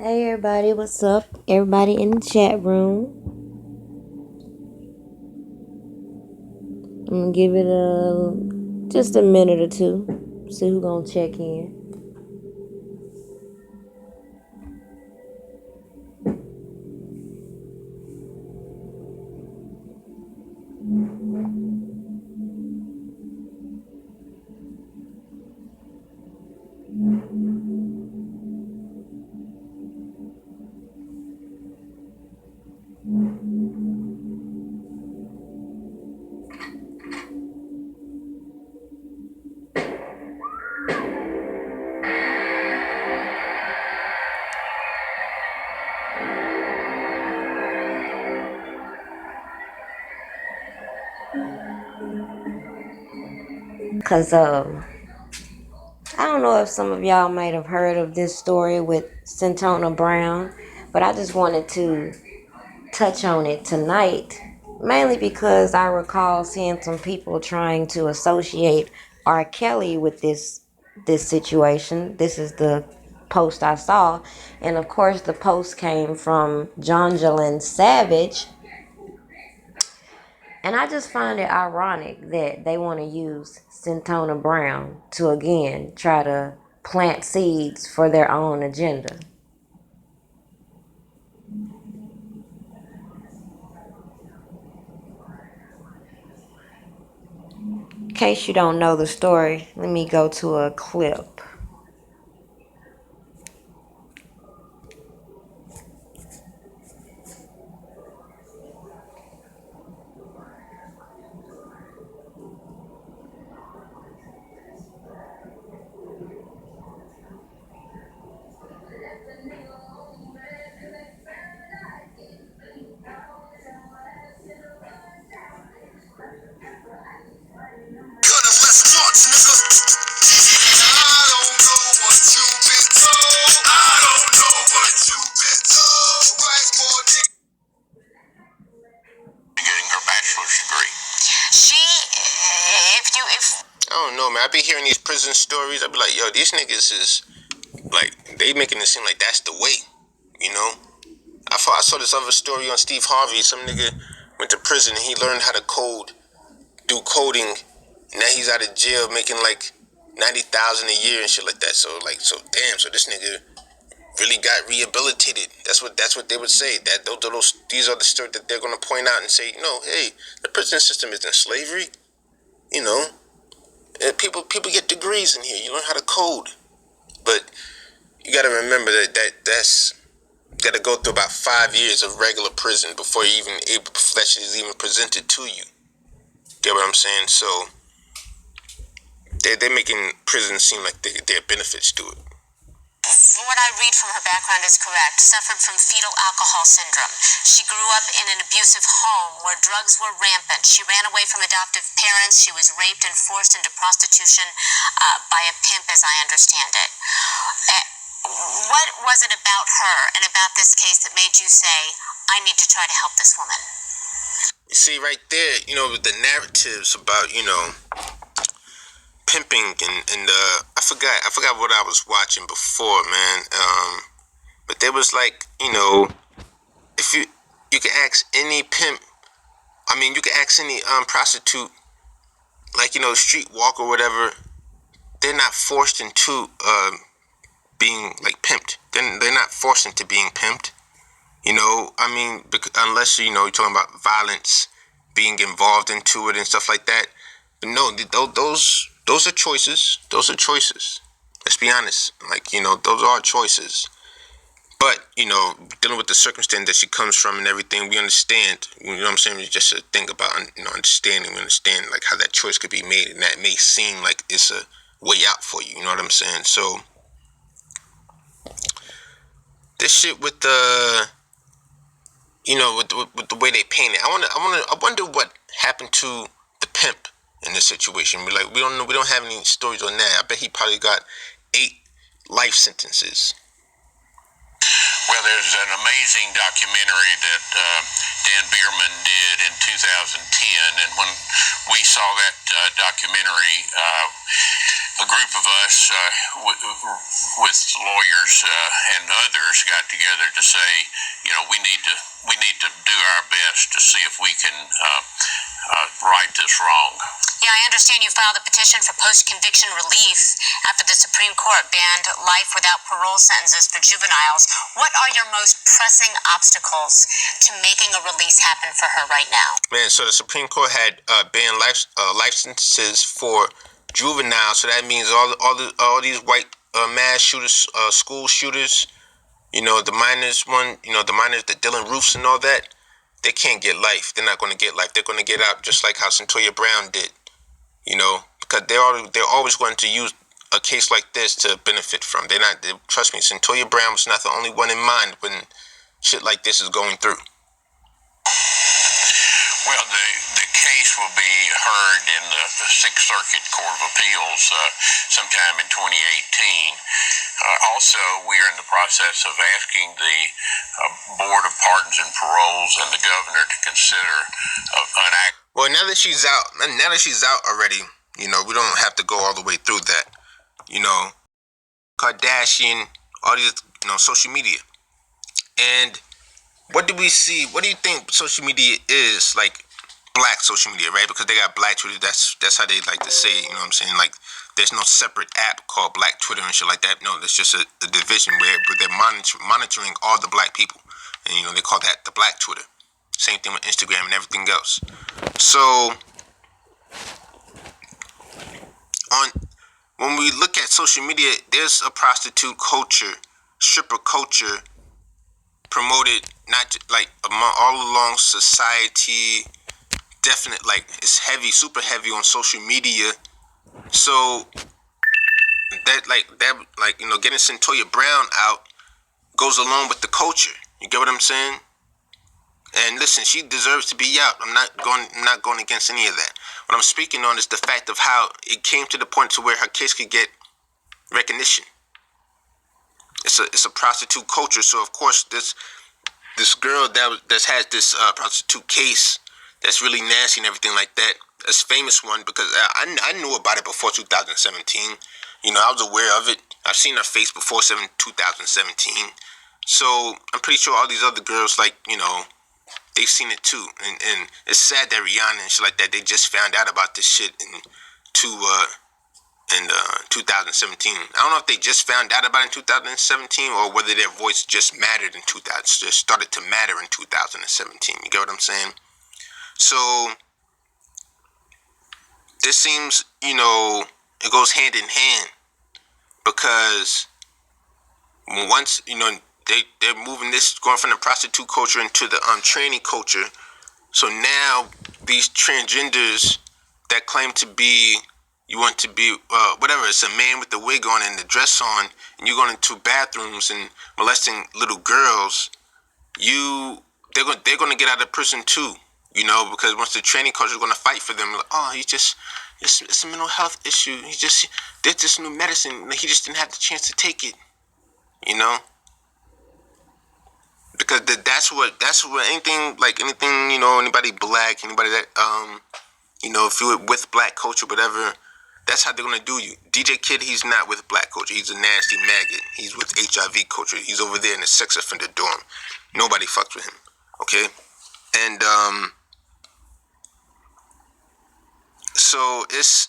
Hey everybody, what's up? Everybody in the chat room. I'm gonna give it just a minute or two. See who's gonna check in. Cause I don't know if some of y'all might have heard of this story with Centona Brown, but I just wanted to touch on it tonight, mainly because I recall seeing some people trying to associate R. Kelly with this situation. This is the post I saw, and of course the post came from Jonjolyn Savage, and I just find it ironic that they want to use Centona Brown to again try to plant seeds for their own agenda. In case you don't know the story, let me go to a clip. I don't know, man. I be hearing these prison stories. I be like, yo, these niggas is like, they making it seem like that's the way, you know? I saw this other story on Steve Harvey. Some nigga went to prison and he learned how to do coding. Now he's out of jail making like 90,000 a year and shit like that. So damn. So this nigga really got rehabilitated. That's what they would say. That these are the stories that they're gonna point out and say, hey, the prison system isn't slavery. You know, people get degrees in here. You learn how to code, but you got to remember that's got to go through about 5 years of regular prison before that shit is even presented to you. Get what I'm saying? So they're making prison seem like there are benefits to it. What I read from her background is correct. Suffered from fetal alcohol syndrome. She grew up in an abusive home where drugs were rampant. She ran away from adoptive parents. She was raped and forced into prostitution by a pimp, as I understand it. What was it about her and about this case that made you say, I need to try to help this woman? You see, right there, the narratives about, pimping and I forgot what I was watching before, man. But there was like, if you can ask any pimp, you can ask any prostitute, like, street walk or whatever, they're not forced into being like pimped. They're not forced into being pimped. Unless you're talking about violence being involved into it and stuff like that. But no, those are choices. Those are choices. Let's be honest. Like, those are choices. But, dealing with the circumstance that she comes from and everything, we understand. You know what I'm saying? It's just a thing about, understanding. We understand, like, how that choice could be made. And that may seem like it's a way out for you. You know what I'm saying? So, this shit with the, with the way they paint it. I wonder what happened to the pimp in this situation. We don't know. We don't have any stories on that. I bet he probably got 8 life sentences. Well, there's an amazing documentary that Dan Bierman did in 2010, and when we saw that documentary, a group of us with lawyers and others got together to say, we need to do our best to see if we can right this wrong. Yeah, I understand you filed a petition for post-conviction relief after the Supreme Court banned life without parole sentences for juveniles. What are your most pressing obstacles to making a release happen for her right now? Man, so the Supreme Court had banned life sentences for juveniles. So that means all these white mass shooters, school shooters, the minors the minors, the Dylan Roofs and all that, they can't get life. They're not going to get life. They're going to get out just like how Centoya Brown did, because they're always going to use a case like this to benefit from. Trust me, Centoya Brown was not the only one in mind when shit like this is going through. Well, the case will be heard in the Sixth Circuit Court of Appeals sometime in 2018. Also, we are in the process of asking the Board of Pardons and Paroles and the governor to consider an act. Well, now that she's out already, we don't have to go all the way through that. Kardashian, all these, social media. And what do we see? What do you think social media is, like black social media, right? Because they got black Twitter. That's how they like to say it, you know what I'm saying? Like, there's no separate app called Black Twitter and shit like that. No, there's just a division where they're monitoring all the black people. And, they call that the Black Twitter. Same thing with Instagram and everything else. So, when we look at social media, there's a prostitute culture, stripper culture promoted, not like all along society. Definite, like, it's heavy, super heavy on social media. So getting Centoya Brown out goes along with the culture. You get what I'm saying? And listen, she deserves to be out. I'm not going against any of that. What I'm speaking on is the fact of how it came to the point to where her case could get recognition. It's a prostitute culture. So of course this girl that has this prostitute case that's really nasty and everything like that. That's famous one because I knew about it before 2017. I was aware of it. I've seen her face before 2017. So I'm pretty sure all these other girls, like, they've seen it too. And it's sad that Rihanna and shit like that, they just found out about this shit in 2017. I don't know if they just found out about it in 2017 or whether their voice just mattered in 2000, just started to matter in 2017. You get what I'm saying? So this seems, it goes hand in hand because once, they're moving this, going from the prostitute culture into the tranny culture. So now these transgenders that claim to be, you want to be, whatever, it's a man with the wig on and the dress on, and you're going into bathrooms and molesting little girls, they're going to get out of prison too. Because once the training culture is going to fight for them, like, oh, it's a mental health issue. There's this new medicine. He just didn't have the chance to take it. Because that's what anything, anybody black, anybody that, if you're with black culture, whatever, that's how they're going to do you. DJ Kid, he's not with black culture. He's a nasty maggot. He's with HIV culture. He's over there in the sex offender dorm. Nobody fucks with him. Okay? And, so it's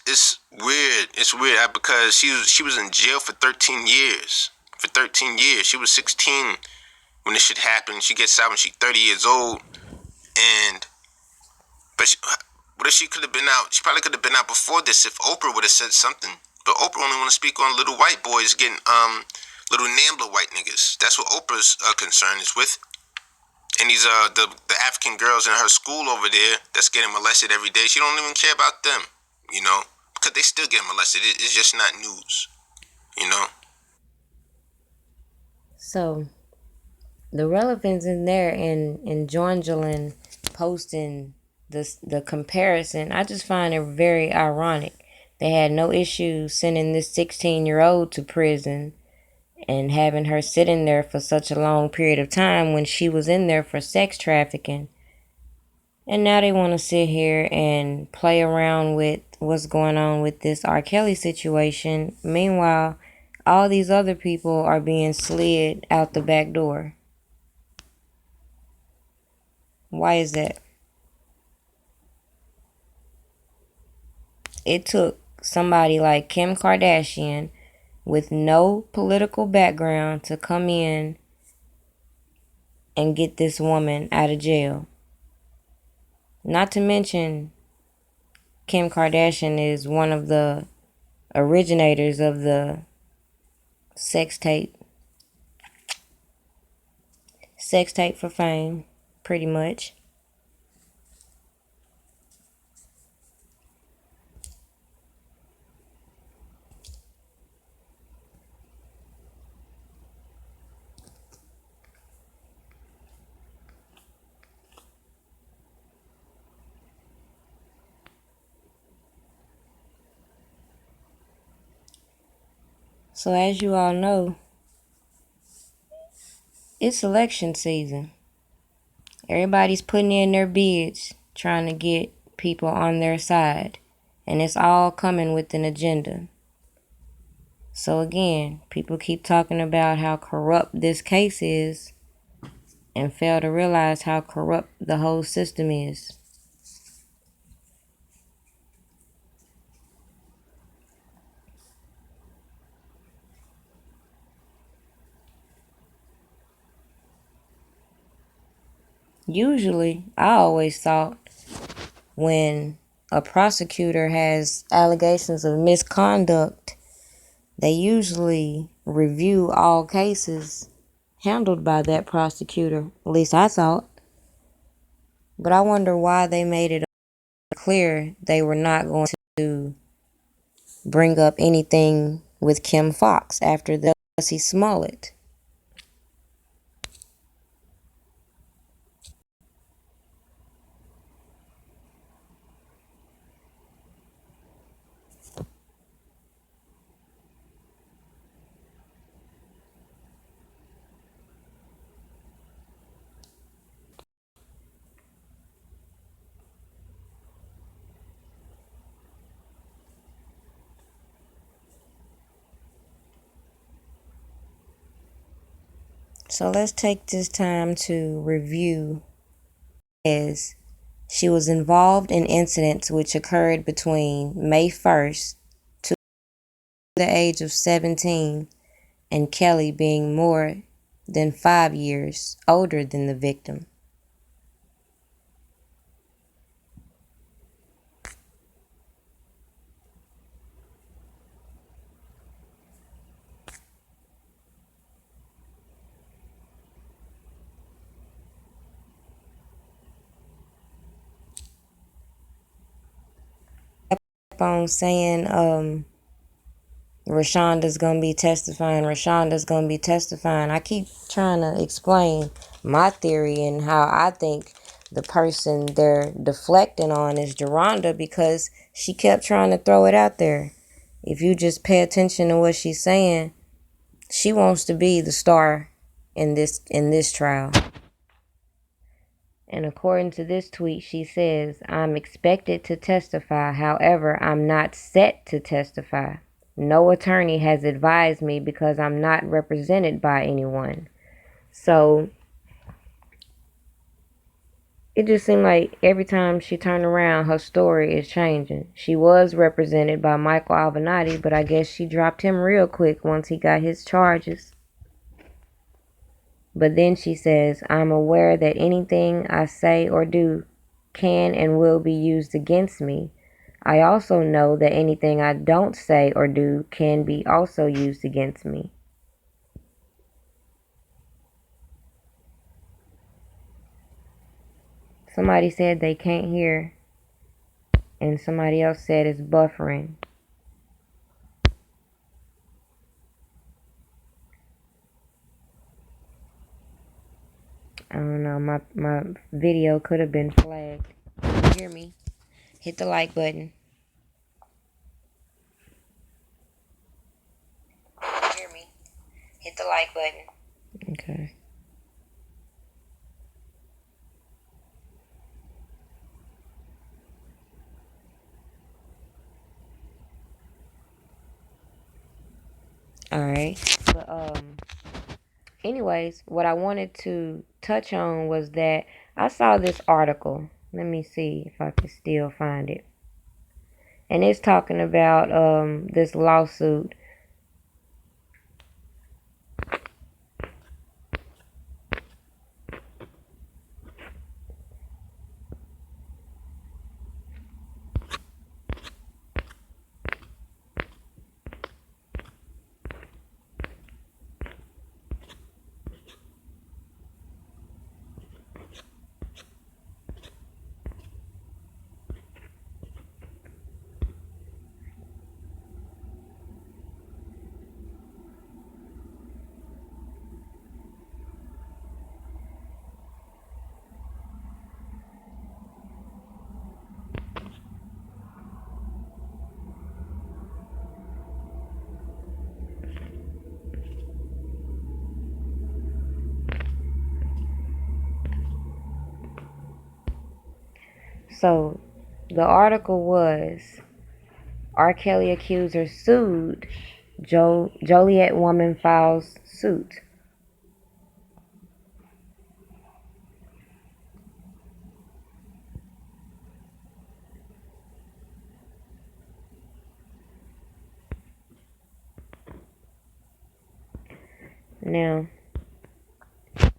weird. It's weird because she was in jail for 13 years. For 13 years. She was 16 when this shit happened. She gets out when she's 30 years old. What if she could have been out? She probably could have been out before this if Oprah would have said something. But Oprah only want to speak on little white boys getting little Nambler white niggas. That's what Oprah's concern is with. And these the African girls in her school over there that's getting molested every day. She don't even care about them, because they still get molested. It's just not news, So the relevance in there in Jongelin posting the comparison, I just find it very ironic. They had no issue sending this 16-year-old to prison and having her sit in there for such a long period of time when she was in there for sex trafficking. And now they want to sit here and play around with what's going on with this R. Kelly situation. Meanwhile, all these other people are being slid out the back door. Why is that? It took somebody like Kim Kardashian with no political background to come in and get this woman out of jail. Not to mention, Kim Kardashian is one of the originators of the sex tape. Sex tape for fame, pretty much. So as you all know, it's election season. Everybody's putting in their bids, trying to get people on their side. And it's all coming with an agenda. So again, people keep talking about how corrupt this case is and fail to realize how corrupt the whole system is. Usually, I always thought when a prosecutor has allegations of misconduct, they usually review all cases handled by that prosecutor. At least I thought. But I wonder why they made it clear they were not going to bring up anything with Kim Fox after the Jussie Smollett. So let's take this time to review. As she was involved in incidents which occurred between May 1st to the age of 17 and Kelly being more than 5 years older than the victim. On saying Rashonda's gonna be testifying. I keep trying to explain my theory and how I think the person they're deflecting on is Deronda, because she kept trying to throw it out there. If you just pay attention to what she's saying, she wants to be the star in this trial. And according to this tweet, she says, "I'm expected to testify. However, I'm not set to testify. No attorney has advised me because I'm not represented by anyone." So it just seemed like every time she turned around, her story is changing. She was represented by Michael Avenatti, but I guess she dropped him real quick once he got his charges. But then she says, "I'm aware that anything I say or do can and will be used against me. I also know that anything I don't say or do can be also used against me." Somebody said they can't hear, and somebody else said it's buffering. I don't know, my video could have been flagged. Can you hear me? Hit the like button. Can you hear me? Hit the like button. Okay. All right. But anyways, what I wanted to touch on was that I saw this article. Let me see if I can still find it. And it's talking about this lawsuit. So the article was R. Kelly accuser sued. Joliet woman files suit. Now, a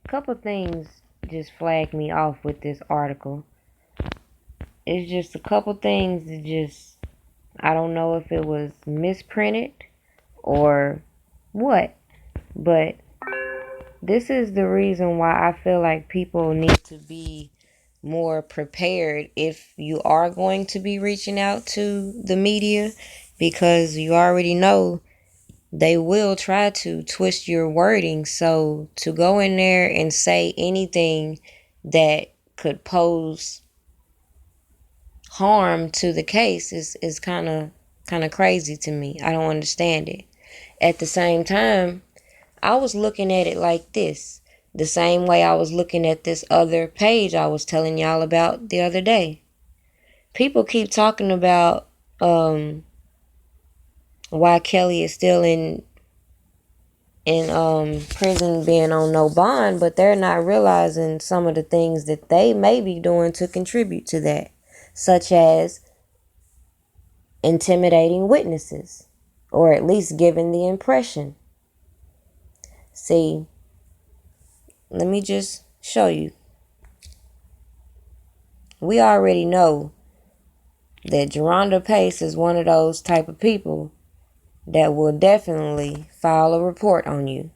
couple things just flagged me off with this article. It's just a couple things that just, I don't know if it was misprinted or what, but this is the reason why I feel like people need to be more prepared if you are going to be reaching out to the media, because you already know they will try to twist your wording. So to go in there and say anything that could pose harm to the case is kind of crazy to me. I don't understand it. At the same time, I was looking at it like this, the same way I was looking at this other page I was telling y'all about the other day. People keep talking about why Kelly is still in prison being on no bond, but they're not realizing some of the things that they may be doing to contribute to that, such as intimidating witnesses, or at least giving the impression. See, let me just show you. We already know that Geronda Pace is one of those type of people that will definitely file a report on you.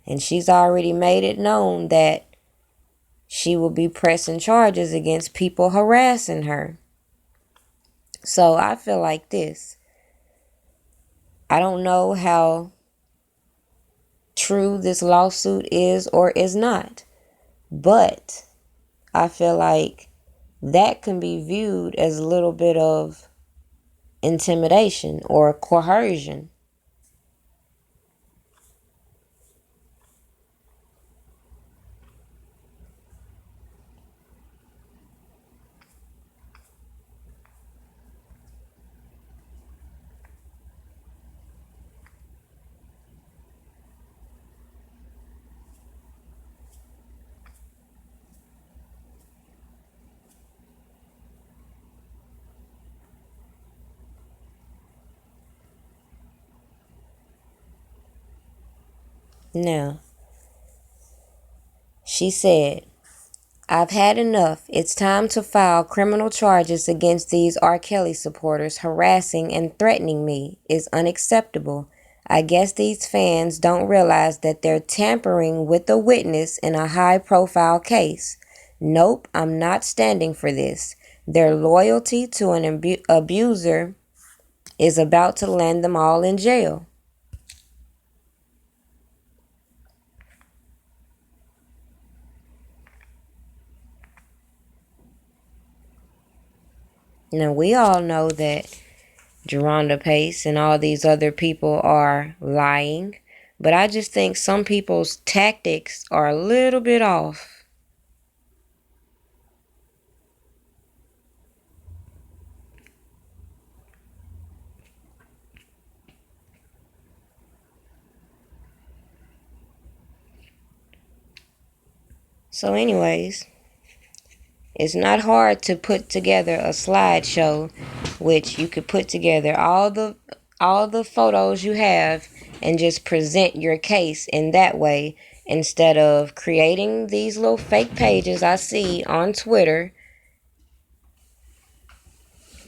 And she's already made it known that she will be pressing charges against people harassing her. So I feel like this. I don't know how true this lawsuit is or is not, but I feel like that can be viewed as a little bit of intimidation or coercion. Now, she said, I've had enough. It's time to file criminal charges against these R. Kelly supporters. Harassing and threatening me is unacceptable. I guess these fans don't realize that they're tampering with a witness in a high-profile case. Nope, I'm not standing for this. Their loyalty to an abuser is about to land them all in jail. Now, we all know that Geronda Pace and all these other people are lying, but I just think some people's tactics are a little bit off. So anyways, it's not hard to put together a slideshow, which you could put together all the photos you have and just present your case in that way, instead of creating these little fake pages I see on Twitter,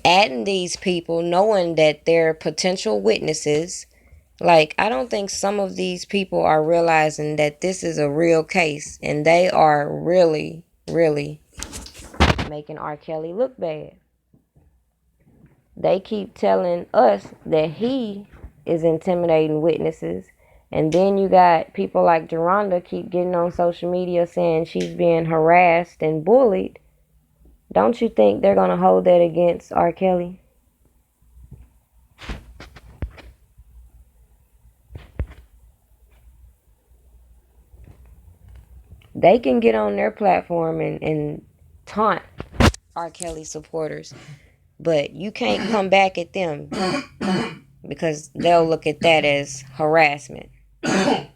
adding these people knowing that they're potential witnesses. Like, I don't think some of these people are realizing that this is a real case, and they are really, really making R. Kelly look bad. They keep telling us that he is intimidating witnesses, and then you got people like Geronda keep getting on social media saying she's being harassed and bullied. Don't you think they're going to hold that against R. Kelly? They can get on their platform and taunt R. Kelly supporters, but you can't come back at them because they'll look at that as harassment. And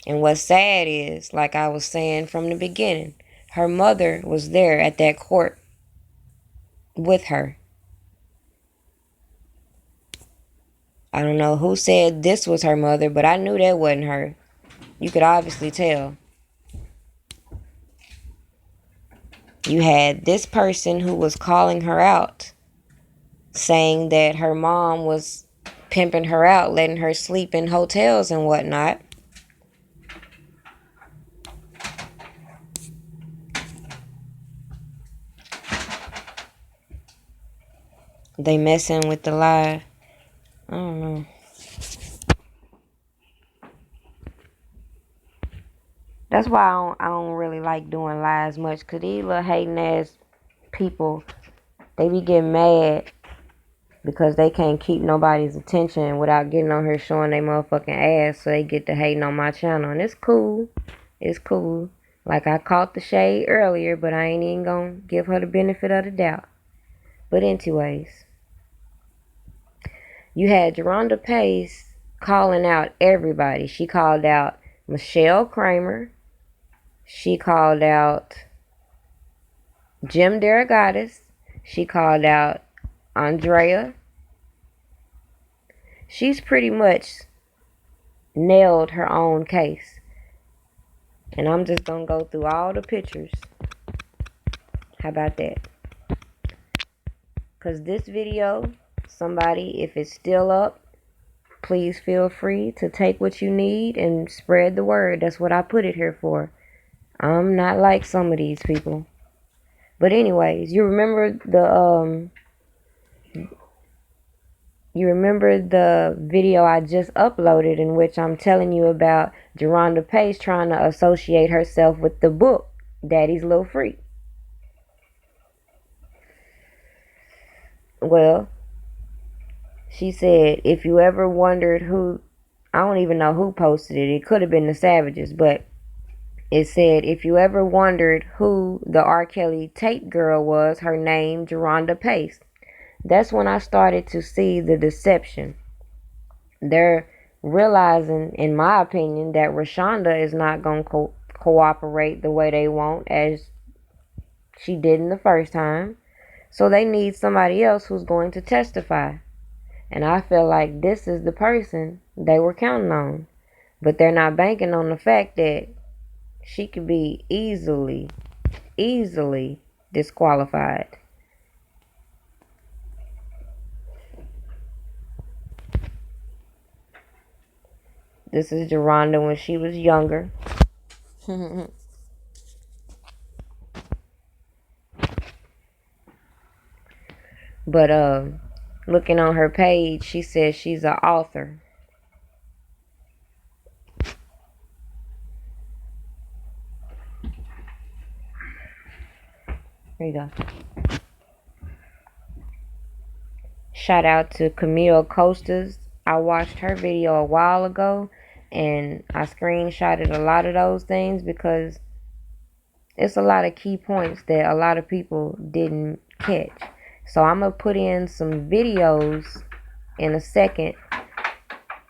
what's sad is, like I was saying from the beginning, her mother was there at that court with her. I don't know who said this was her mother, but I knew that wasn't her. You could obviously tell. You had this person who was calling her out, saying that her mom was pimping her out, letting her sleep in hotels and whatnot. They messing with the live. I don't know. That's why I don't really like doing lives much, because these little hating ass people, they be getting mad because they can't keep nobody's attention without getting on here showing their motherfucking ass, so they get to hating on my channel. And it's cool. It's cool. Like, I caught the shade earlier, but I ain't even gonna give her the benefit of the doubt. But anyways, you had Geronda Pace calling out everybody. She called out Michelle Kramer. She called out Jim Derogatis. She called out Andrea. She's pretty much nailed her own case. And I'm just going to go through all the pictures. How about that? Because this video, somebody, if it's still up, please feel free to take what you need and spread the word. That's what I put it here for. I'm not like some of these people. But anyways, you remember the video I just uploaded in which I'm telling you about Geronda Pace trying to associate herself with the book Daddy's Little Freak. Well, she said, if you ever wondered who, I don't even know who posted it. It could have been the Savages, but it said, if you ever wondered who the R. Kelly tape girl was, her name, Geronda Pace. That's when I started to see the deception. They're realizing, in my opinion, that Rashonda is not going to cooperate the way they want, as she did in the first time. So they need somebody else who's going to testify. And I feel like this is the person they were counting on. But they're not banking on the fact that she could be easily disqualified. This is Geronda when she was younger. But looking on her page, she says she's an author. There you go. Shout out to Camille Costas. I watched her video a while ago, and I screenshotted a lot of those things because it's a lot of key points that a lot of people didn't catch. So I'm going to put in some videos in a second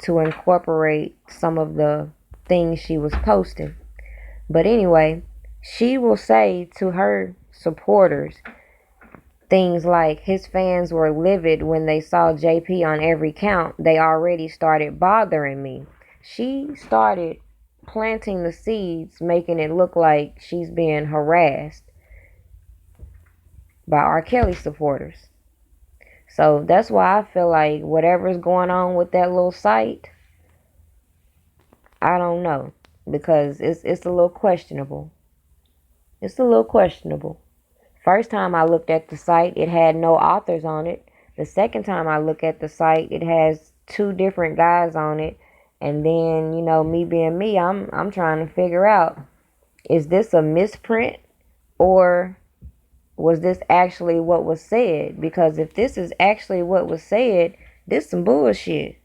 to incorporate some of the things she was posting. But anyway, she will say to her supporters things like, his fans were livid when they saw JP on every count. They already started bothering me. She started planting the seeds, making it look like she's being harassed by R. Kelly supporters. So that's why I feel like whatever's going on with that little site, I don't know, because it's a little questionable. It's a little questionable. First time I looked at the site, it had no authors on it. The second time I look at the site, it has 2 different guys on it. And then, me being me, I'm trying to figure out, is this a misprint or was this actually what was said? Because if this is actually what was said, this some bullshit.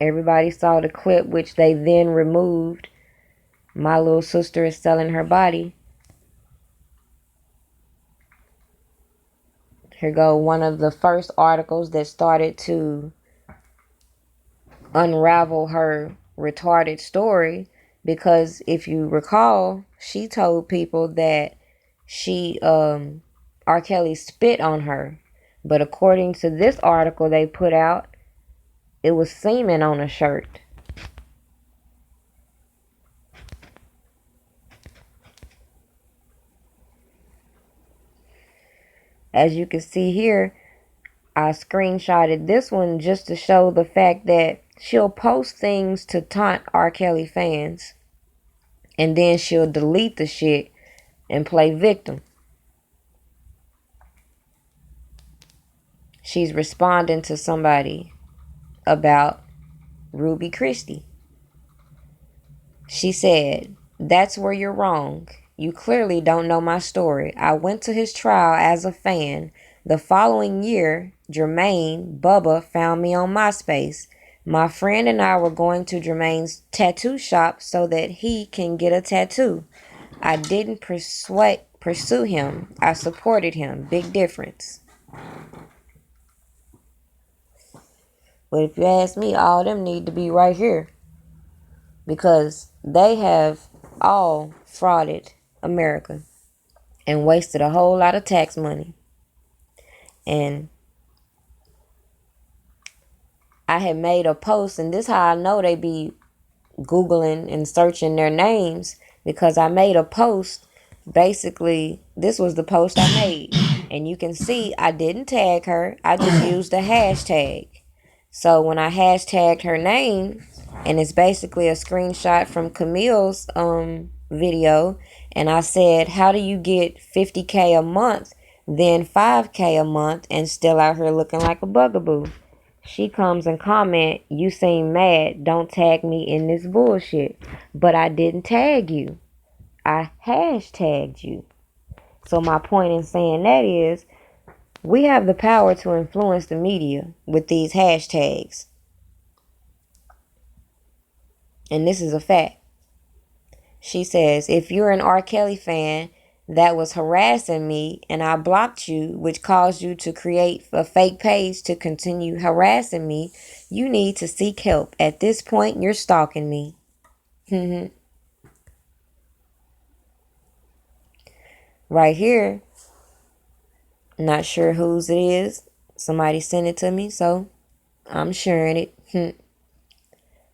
Everybody saw the clip, which they then removed. My little sister is selling her body. Here go one of the first articles that started to unravel her retarded story. Because if you recall, she told people that R. Kelly spit on her. But according to this article they put out, it was semen on a shirt. As you can see here, I screenshotted this one just to show the fact that she'll post things to taunt R. Kelly fans, and then she'll delete the shit and play victim. She's responding to somebody about Ruby Christie. She said, "That's where you're wrong. You clearly don't know my story. I went to his trial as a fan. The following year, Jermaine Bubba found me on MySpace. My friend and I were going to Jermaine's tattoo shop so that he can get a tattoo. I didn't pursue him. I supported him. Big difference." But if you ask me, all them need to be right here. Because they have all frauded America and wasted a whole lot of tax money. And I had made a post, and this is how I know they be Googling and searching their names, because I made a post. Basically, this was the post I made. And you can see I didn't tag her. I just used a hashtag. So when I hashtagged her name, and it's basically a screenshot from Camille's video, and I said, how do you get 50K a month, then 5K a month, and still out here looking like a bugaboo? She comes and comment, "You seem mad. Don't tag me in this bullshit." But I didn't tag you. I hashtagged you. So my point in saying that is, we have the power to influence the media with these hashtags. And this is a fact. She says, "If you're an R. Kelly fan that was harassing me and I blocked you, which caused you to create a fake page to continue harassing me, you need to seek help. At this point, you're stalking me." Right here, not sure whose it is. Somebody sent it to me, so I'm sharing it.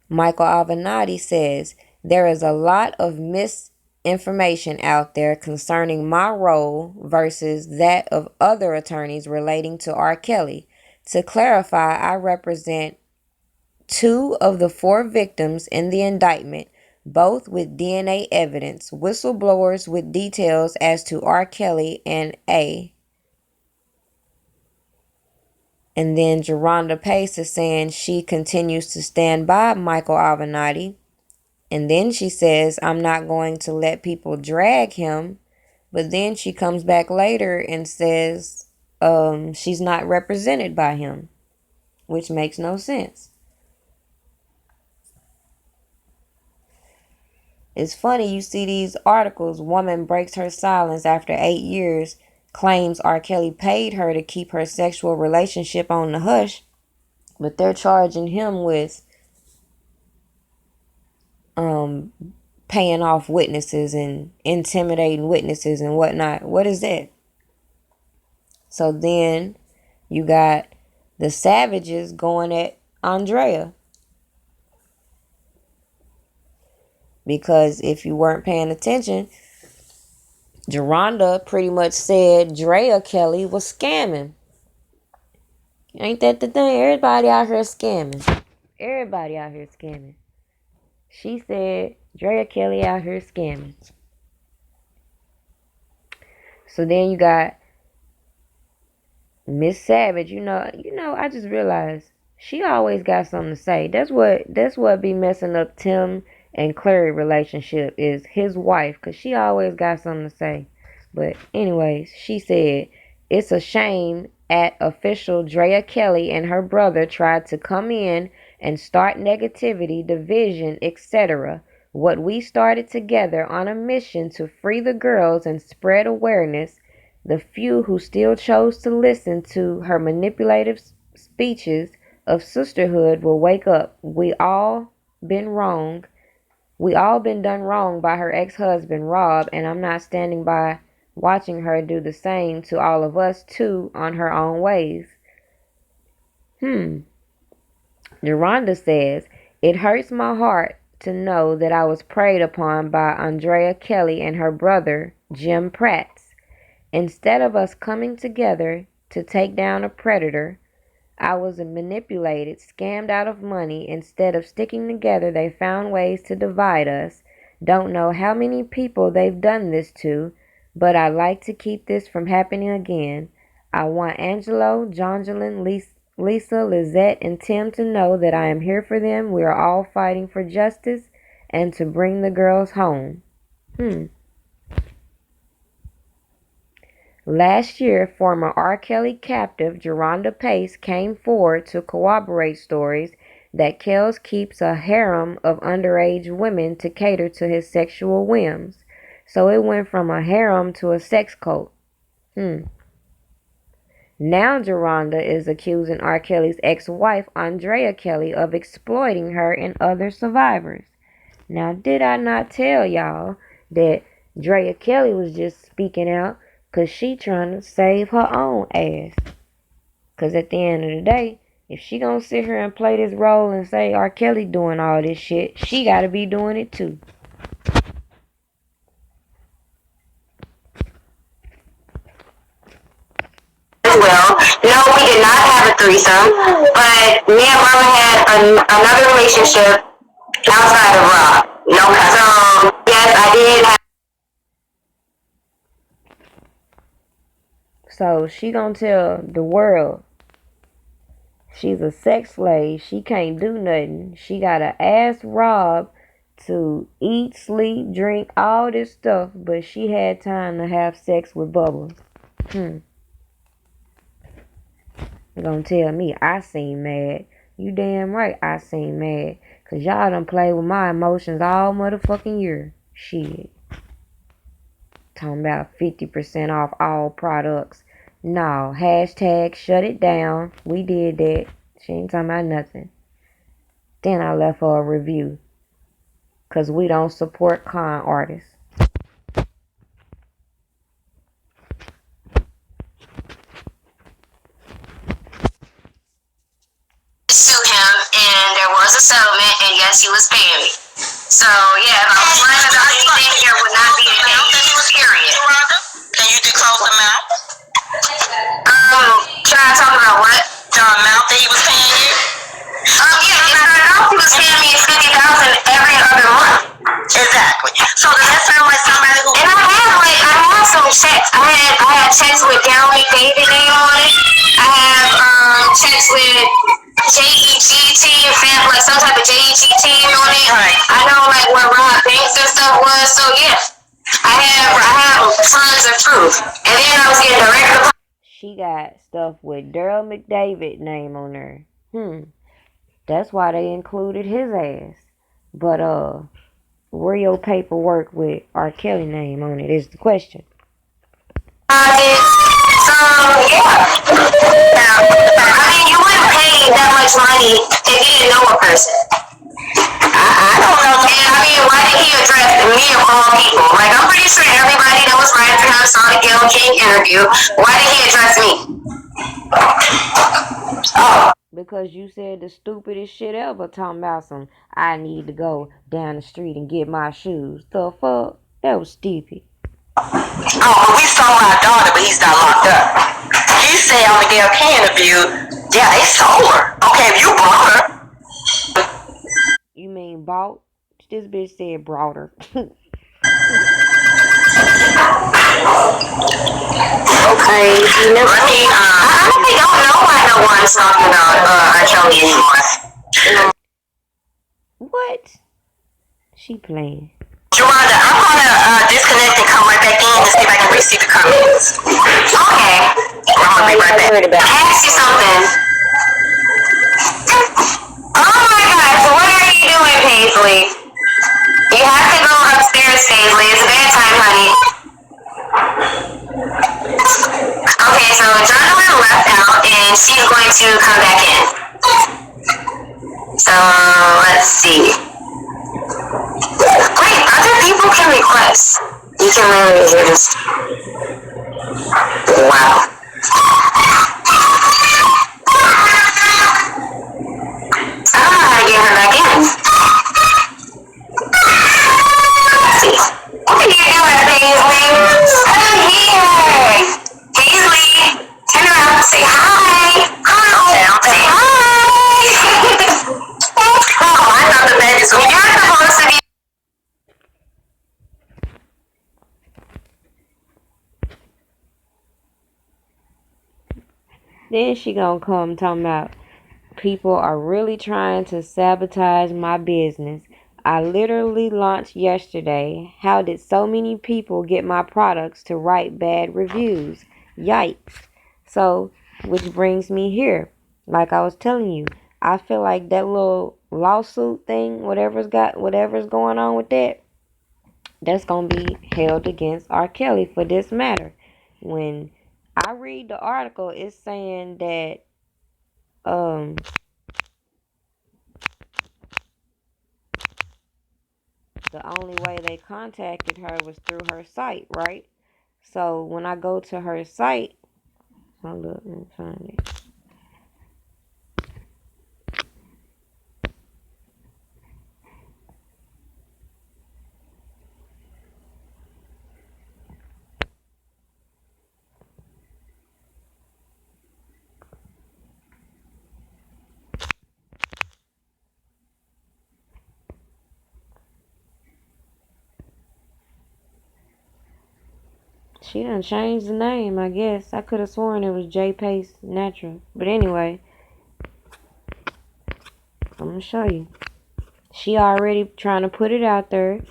Michael Avenatti says, "There is a lot of misinformation out there concerning my role versus that of other attorneys relating to R. Kelly. To clarify, I represent 2 of the 4 victims in the indictment, both with DNA evidence, whistleblowers with details as to R. Kelly and A." And then Geronda Pace is saying she continues to stand by Michael Avenatti. And then she says, "I'm not going to let people drag him." But then she comes back later and says she's not represented by him, which makes no sense. It's funny, you see these articles, woman breaks her silence after 8 years, claims R. Kelly paid her to keep her sexual relationship on the hush, but they're charging him with paying off witnesses and intimidating witnesses and whatnot. What is that? So then you got the savages going at Andrea. Because if you weren't paying attention, Geronda pretty much said Drea Kelly was scamming. Ain't that the thing? Everybody out here scamming. Everybody out here scamming. She said Drea Kelly out here scamming. So then you got Miss Savage. You know, I just realized she always got something to say. That's what be messing up Tim and Clary relationship, is his wife, because she always got something to say. But anyways, she said, it's a shame at official Drea Kelly and her brother tried to come in and start negativity, division, etc. What we started together on a mission to free the girls and spread awareness, the few who still chose to listen to her manipulative speeches of sisterhood will wake up. We all been done wrong by her ex-husband, Rob, and I'm not standing by watching her do the same to all of us, too, on her own ways. Deronda says, it hurts my heart to know that I was preyed upon by Andrea Kelly and her brother, Jim Pratts. Instead of us coming together to take down a predator, I was manipulated, scammed out of money. Instead of sticking together, they found ways to divide us. Don't know how many people they've done this to, but I'd like to keep this from happening again. I want Angelo, Jongelyn, Lisa, Lizette, and Tim to know that I am here for them. We are all fighting for justice and to bring the girls home. Last year, former R. Kelly captive Geronda Pace came forward to corroborate stories that Kells keeps a harem of underage women to cater to his sexual whims. So it went from a harem to a sex cult. Now Geronda is accusing R. Kelly's ex-wife, Andrea Kelly, of exploiting her and other survivors. Now, did I not tell y'all that Drea Kelly was just speaking out because she trying to save her own ass? Because at the end of the day, if she gonna sit here and play this role and say R. Kelly doing all this shit, she gotta be doing it too. Well, no, we did not have a threesome, but me and Mama had another relationship outside of Rob. No, so yes, I did have. So she gonna tell the world she's a sex slave. She can't do nothing. She gotta ask Rob to eat, sleep, drink, all this stuff, but she had time to have sex with Bubbles. You gonna tell me I seem mad? You damn right I seem mad. Cause y'all done played with my emotions all motherfucking year. Shit. Talking about 50% off all products. No, hashtag shut it down. We did that. She ain't talking about nothing. Then I left her a review. Cause we don't support con artists. Sue him, and there was a settlement, and yes, he was paying me. So yeah, if I was lying about anything, there would not be a case. Period. Can you disclose the amount? Can I talk about what? The amount that he was paying you? Yeah, it started off he was paying me $50,000 every other month. Exactly. So does that sound like somebody who? And I have some checks. I had checks with Downey David name on it. I have checks with JEG team, like some type of JEG team on it. Right. I know like where Rob Banks and stuff was. So yeah, I have tons of proof. And then I was getting direct deposit. She got stuff with Daryl McDavid name on her. That's why they included his ass. But Where your paperwork with R. Kelly name on it is the question. So, yeah. Now, I mean, you wouldn't pay that much money if you didn't know a person. I don't know. And I mean, why did he address me of all people? Like, I'm pretty sure everybody that was writing for him saw the Gail King interview. Why did he address me? Because you said the stupidest shit ever, talking about some, I need to go down the street and get my shoes. The fuck? That was stupid. Oh, but we saw my daughter, but he's not locked up. He said on the Gail King interview, yeah, they saw her. Okay, if you brought her. You mean bought? This bitch said brought her. Okay, you know, I really don't know why no one's talking about R. Kelly anymore. What? She playing. Joanna, I'm gonna disconnect and come right back in and see if I can receive the comments. Okay. I'm gonna be right back. Can I ask you something? Oh my god, so what are you doing, Paisley? You have to go upstairs, Paisley. It's bedtime, honey. Okay, so Jonathan left out and she's going to come back in. So, let's see. Wait, other people can request. You can literally hear this. Wow. I gotta get her back in. Let's see. What are you doing, Paisley? I'm here. Paisley, turn around and say hi. Hi. Say hi. Oh, I thought the bed is weird. You're supposed to be. Then she gonna come talking about people are really trying to sabotage my business. I literally launched yesterday. How did so many people get my products to write bad reviews? Yikes. So, which brings me here. Like I was telling you, I feel like that little lawsuit thing, whatever's going on with that, that's gonna be held against R. Kelly for this matter. When I read the article, it's saying that the only way they contacted her was through her site, right? So when I go to her site, hold up and find it. She done changed the name, I guess. I could have sworn it was J Pace Natural. But anyway, I'm going to show you. She already trying to put it out there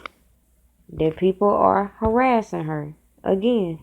that people are harassing her again.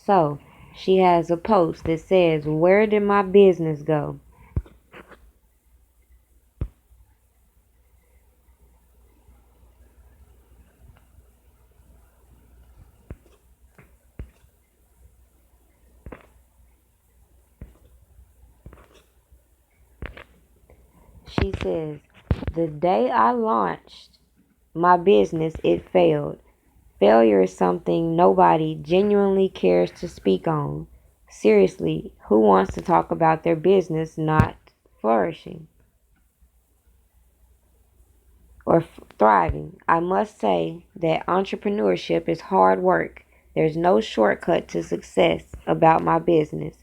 So, she has a post that says, "Where did my business go?" She says, "The day I launched my business, it failed. Failure is something nobody genuinely cares to speak on. Seriously, who wants to talk about their business not flourishing or thriving? I must say that entrepreneurship is hard work. There's no shortcut to success about my business.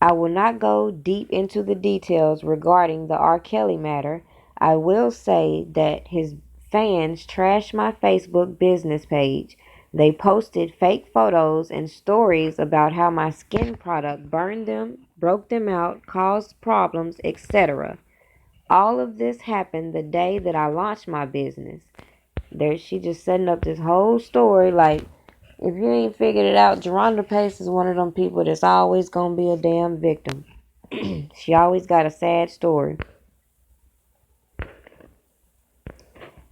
I will not go deep into the details regarding the R. Kelly matter. I will say that his fans trashed my Facebook business page. They posted fake photos and stories about how my skin product burned them, broke them out, caused problems, etc. All of this happened the day that I launched my business. There, she just setting up this whole story like, if you ain't figured it out, Geronda Pace is one of them people that's always gonna be a damn victim. She always got a sad story.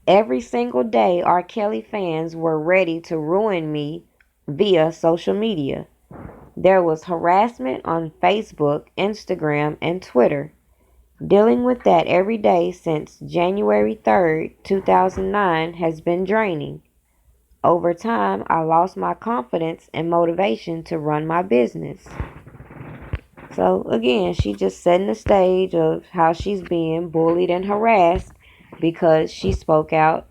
Every single day, R. Kelly fans were ready to ruin me via social media. There was harassment on Facebook, Instagram, and Twitter. Dealing with that every day since January 3rd, 2009 has been draining. Over time, I lost my confidence and motivation to run my business. So again, she just setting the stage of how she's being bullied and harassed because she spoke out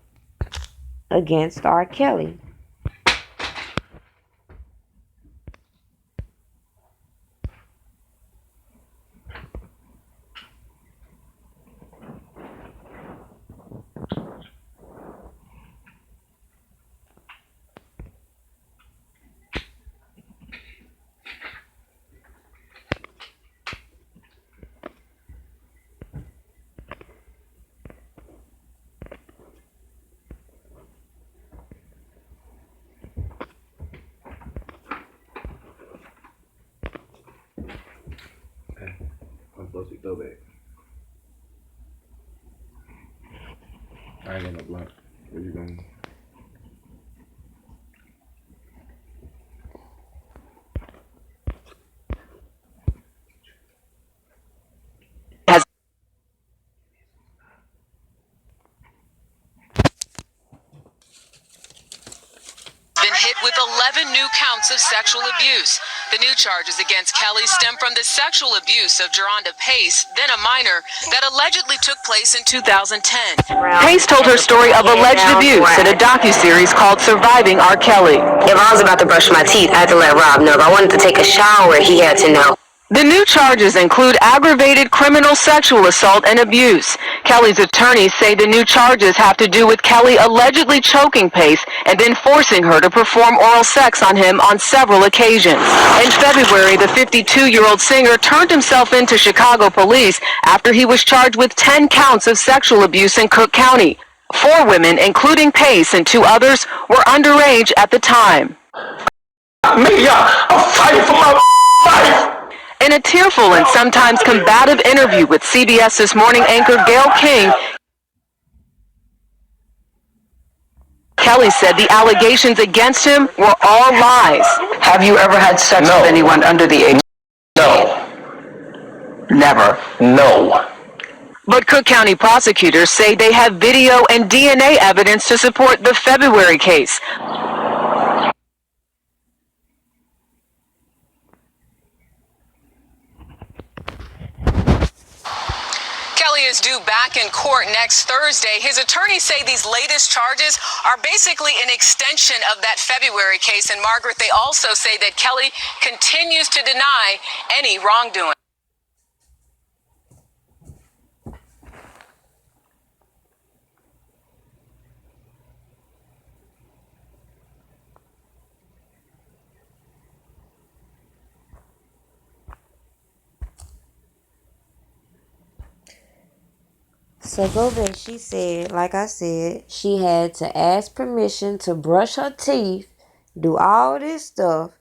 against R. Kelly. I'm supposed to go back. I ain't got no blunt. Where you going? Has been hit with 11 new counts of sexual abuse. The new charges against Kelly stem from the sexual abuse of Geronda Pace, then a minor, that allegedly took place in 2010. Pace told her story of alleged abuse in a docuseries called Surviving R. Kelly. If I was about to brush my teeth, I had to let Rob know. If I wanted to take a shower, he had to know. The new charges include aggravated criminal sexual assault and abuse. Kelly's attorneys say the new charges have to do with Kelly allegedly choking Pace and then forcing her to perform oral sex on him on several occasions. In February, the 52-year-old singer turned himself in to Chicago police after he was charged with 10 counts of sexual abuse in Cook County. 4 women, including Pace and 2 others, were underage at the time. I'm fighting for my life. In a tearful and sometimes combative interview with CBS This Morning anchor Gayle King, Kelly said the allegations against him were all lies. Have you ever had sex with anyone under the age? No. Never. No. But Cook County prosecutors say they have video and DNA evidence to support the February case. Kelly is due back in court next Thursday. His attorneys say these latest charges are basically an extension of that February case. And Margaret, they also say that Kelly continues to deny any wrongdoing. So go back, she said, like I said, she had to ask permission to brush her teeth, do all this stuff,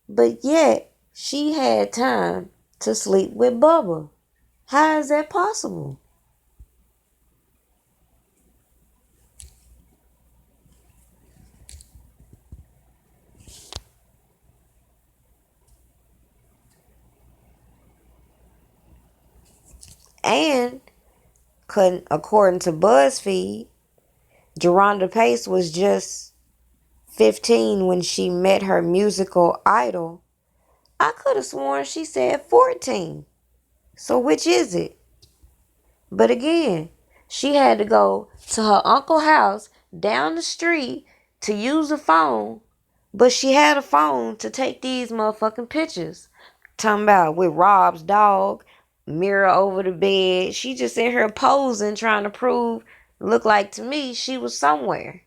but yet she had time to sleep with Bubba. How is that possible? And according to BuzzFeed, Geronda Pace was just 15 when she met her musical idol. I could have sworn she said 14. So which is it? But again, she had to go to her uncle's house down the street to use a phone, but she had a phone to take these motherfucking pictures. Talking about with Rob's dog, mirror over the bed. She just in here posing, trying to prove, look like to me, she was somewhere.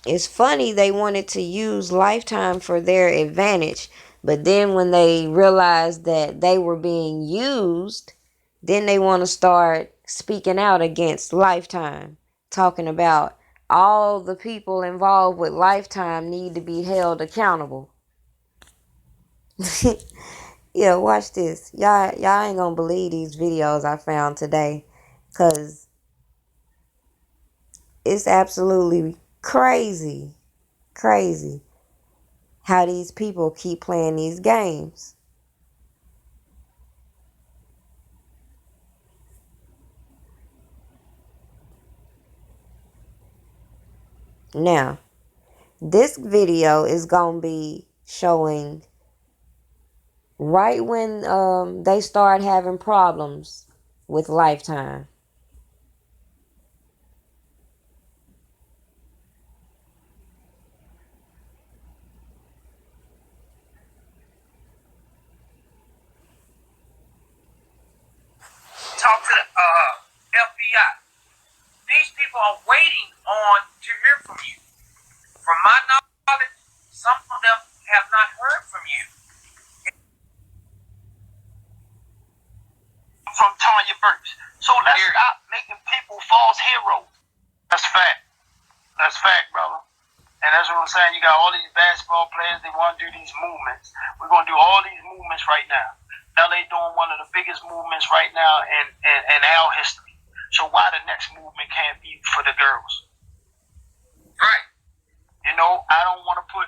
It's funny they wanted to use Lifetime for their advantage, but then when they realized that they were being used, then they want to start speaking out against Lifetime, talking about all the people involved with Lifetime need to be held accountable. Yeah, watch this. Y'all ain't gonna believe these videos I found today, cause it's absolutely crazy. Crazy how these people keep playing these games. Now, this video is gonna be showing right when they start having problems with Lifetime. Talk to the FBI. These people are waiting on to hear from you. From my knowledge, some of them have not heard from you. From Tanya Burks. So let's stop making people false heroes. That's fact. That's fact, brother. And that's what I'm saying. You got all these basketball players, they want to do these movements. We're going to do all these movements right now. LA doing one of the biggest movements right now in our history. So why the next movement can't be for the girls? Right. You know, I don't want to put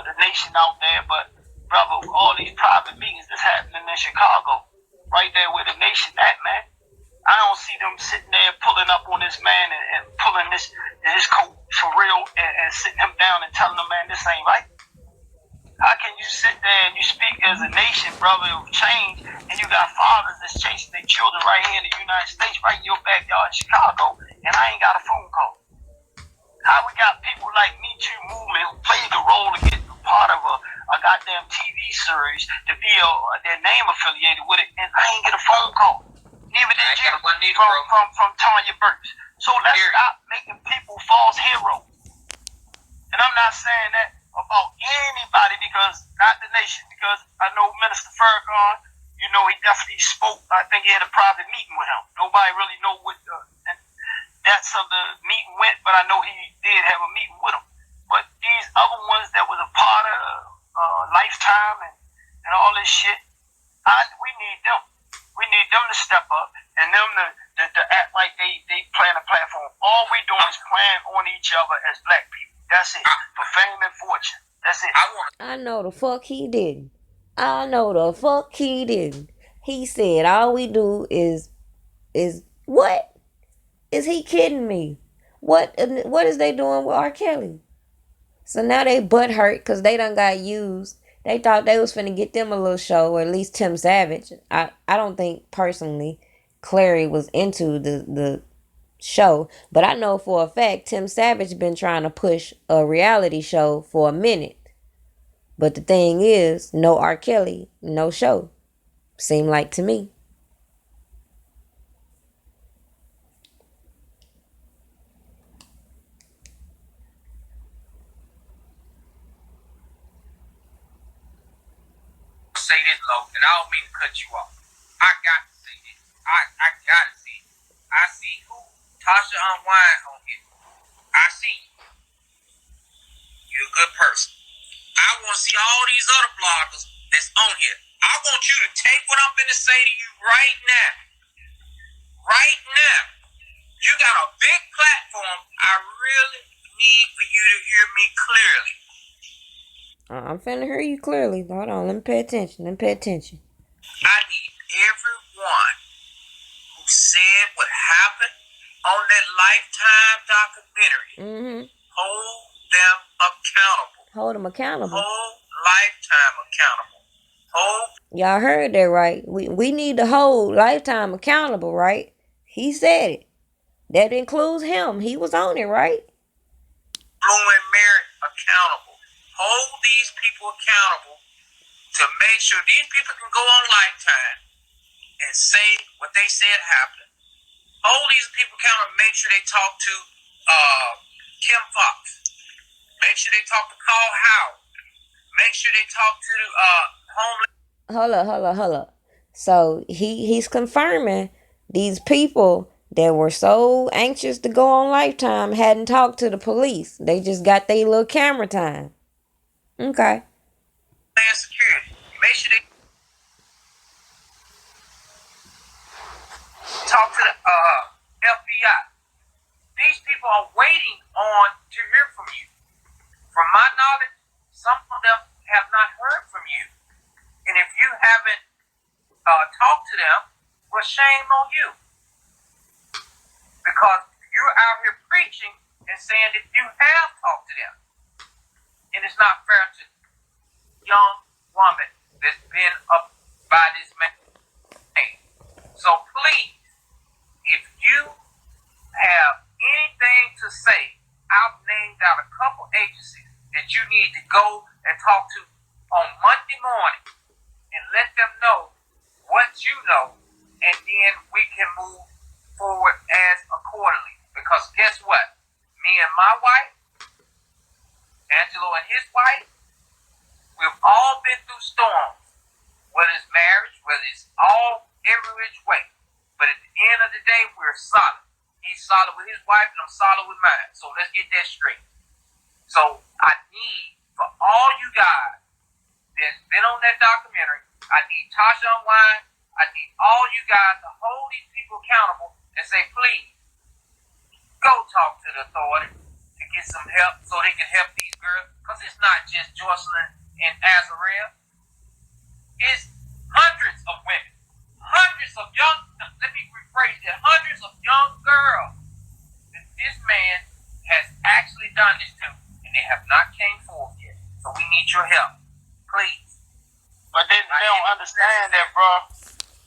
the nation out there, but brother, all these private meetings that's happening in Chicago, right there where the nation at, man. I don't see them sitting there pulling up on this man and pulling his coat for real and sitting him down and telling him, man, this ain't right. How can you sit there and you speak as a nation, brother, of change, and you got fathers that's chasing their children right here in the United States, right in your backyard in Chicago, and I ain't got a phone call? How we got people like Me Too movement who played the role to get part of a goddamn TV series to be their name affiliated with it, and I ain't get a phone call. Neither did you from Tanya Burks. So let's stop making people false heroes. And I'm not saying that about anybody, because not the nation, because I know Minister Farrakhan, you know, he definitely spoke. I think he had a private meeting with him. Nobody really know what the depths of the meeting went, but I know he did have a meeting with him. But these other ones that was a part of Lifetime and all this shit, we need them. We need them to step up and them to act like they playing a platform. All we doing is playing on each other as black people. That's it. For fame and fortune. That's it. I know the fuck he didn't. I know the fuck he didn't. He said all we do is what? Is he kidding me? What is they doing with R. Kelly? So now they butt hurt because they done got used. They thought they was finna get them a little show, or at least Tim Savage. I don't think personally Clary was into the show, but I know for a fact Tim Savage been trying to push a reality show for a minute. But the thing is, no R. Kelly, no show. Seemed like to me. Say this, low, and I don't mean to cut you off. I got to say this. I got to see it. I see who? Tasha Unwind on here. I see you. You're a good person. I want to see all these other bloggers that's on here. I want you to take what I'm going to say to you right now. Right now. You got a big platform. I really need for you to hear me clearly. I'm finna hear you clearly. Hold on, let me pay attention. I need everyone who said what happened on that Lifetime documentary. Hold them accountable. Hold them accountable. Hold Lifetime accountable. Y'all heard that right. We need to hold Lifetime accountable, right? He said it. That includes him. He was on it, right? And merit accountable. Hold these people accountable to make sure these people can go on Lifetime and say what they said happened. Hold these people accountable. Make sure they talk to Kim Fox. Make sure they talk to Carl Howard. Make sure they talk to Homeland. Hold up. So he's confirming these people that were so anxious to go on Lifetime hadn't talked to the police. They just got their little camera time. Okay. Security. Make sure they talk to the FBI. These people are waiting on to hear from you. From my knowledge, some of them have not heard from you. And if you haven't talked to them, well, shame on you. Because you're out here preaching and saying that you have talked to them. And it's not fair to young woman that's been up by this man. So please, if you have anything to say, I've named out a couple agencies that you need to go and talk to on Monday morning and let them know what you know, and then we can move forward as accordingly. Because guess what? Me and my wife, Angelo and his wife, we've all been through storms, whether it's marriage, whether it's all every which way. But at the end of the day, we're solid. He's solid with his wife, and I'm solid with mine. So let's get that straight. So I need, for all you guys that's been on that documentary, I need Tasha Unwind, I need all you guys to hold these people accountable and say, please, go talk to the authority to get some help so they can help these girls. Because it's not just Jocelyn and Azarel. It's hundreds of women, hundreds of young, let me rephrase that, hundreds of young girls that this man has actually done this to, and they have not came forth yet. So we need your help, please. But they don't understand that, bro.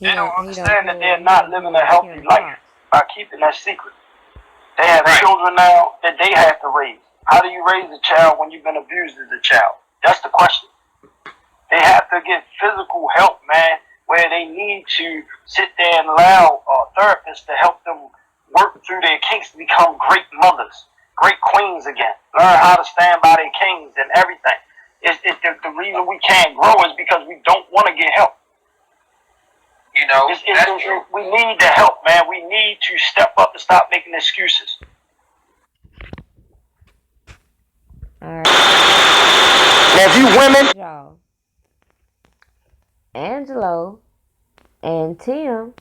They don't understand that they're not living a healthy life by keeping that secret. They have children now that they have to raise. How do you raise a child when you've been abused as a child? That's the question. They have to get physical help, man, where they need to sit there and allow therapists to help them work through their kinks to become great mothers, great queens again. Learn how to stand by their kings and everything. The reason we can't grow is because we don't want to get help. You know, we need the help, man. We need to step up and stop making excuses. Alright. Now, if you women, y'all, Angelo and Tim,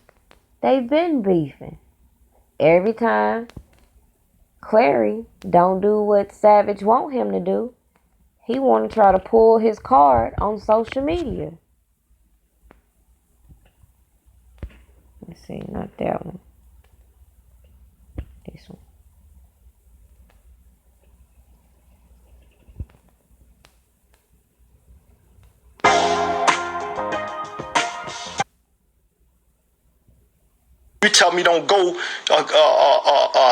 they've been beefing. Every time Clary don't do what Savage want him to do, he want to try to pull his card on social media. Let's see, not that one. This one. you tell me don't go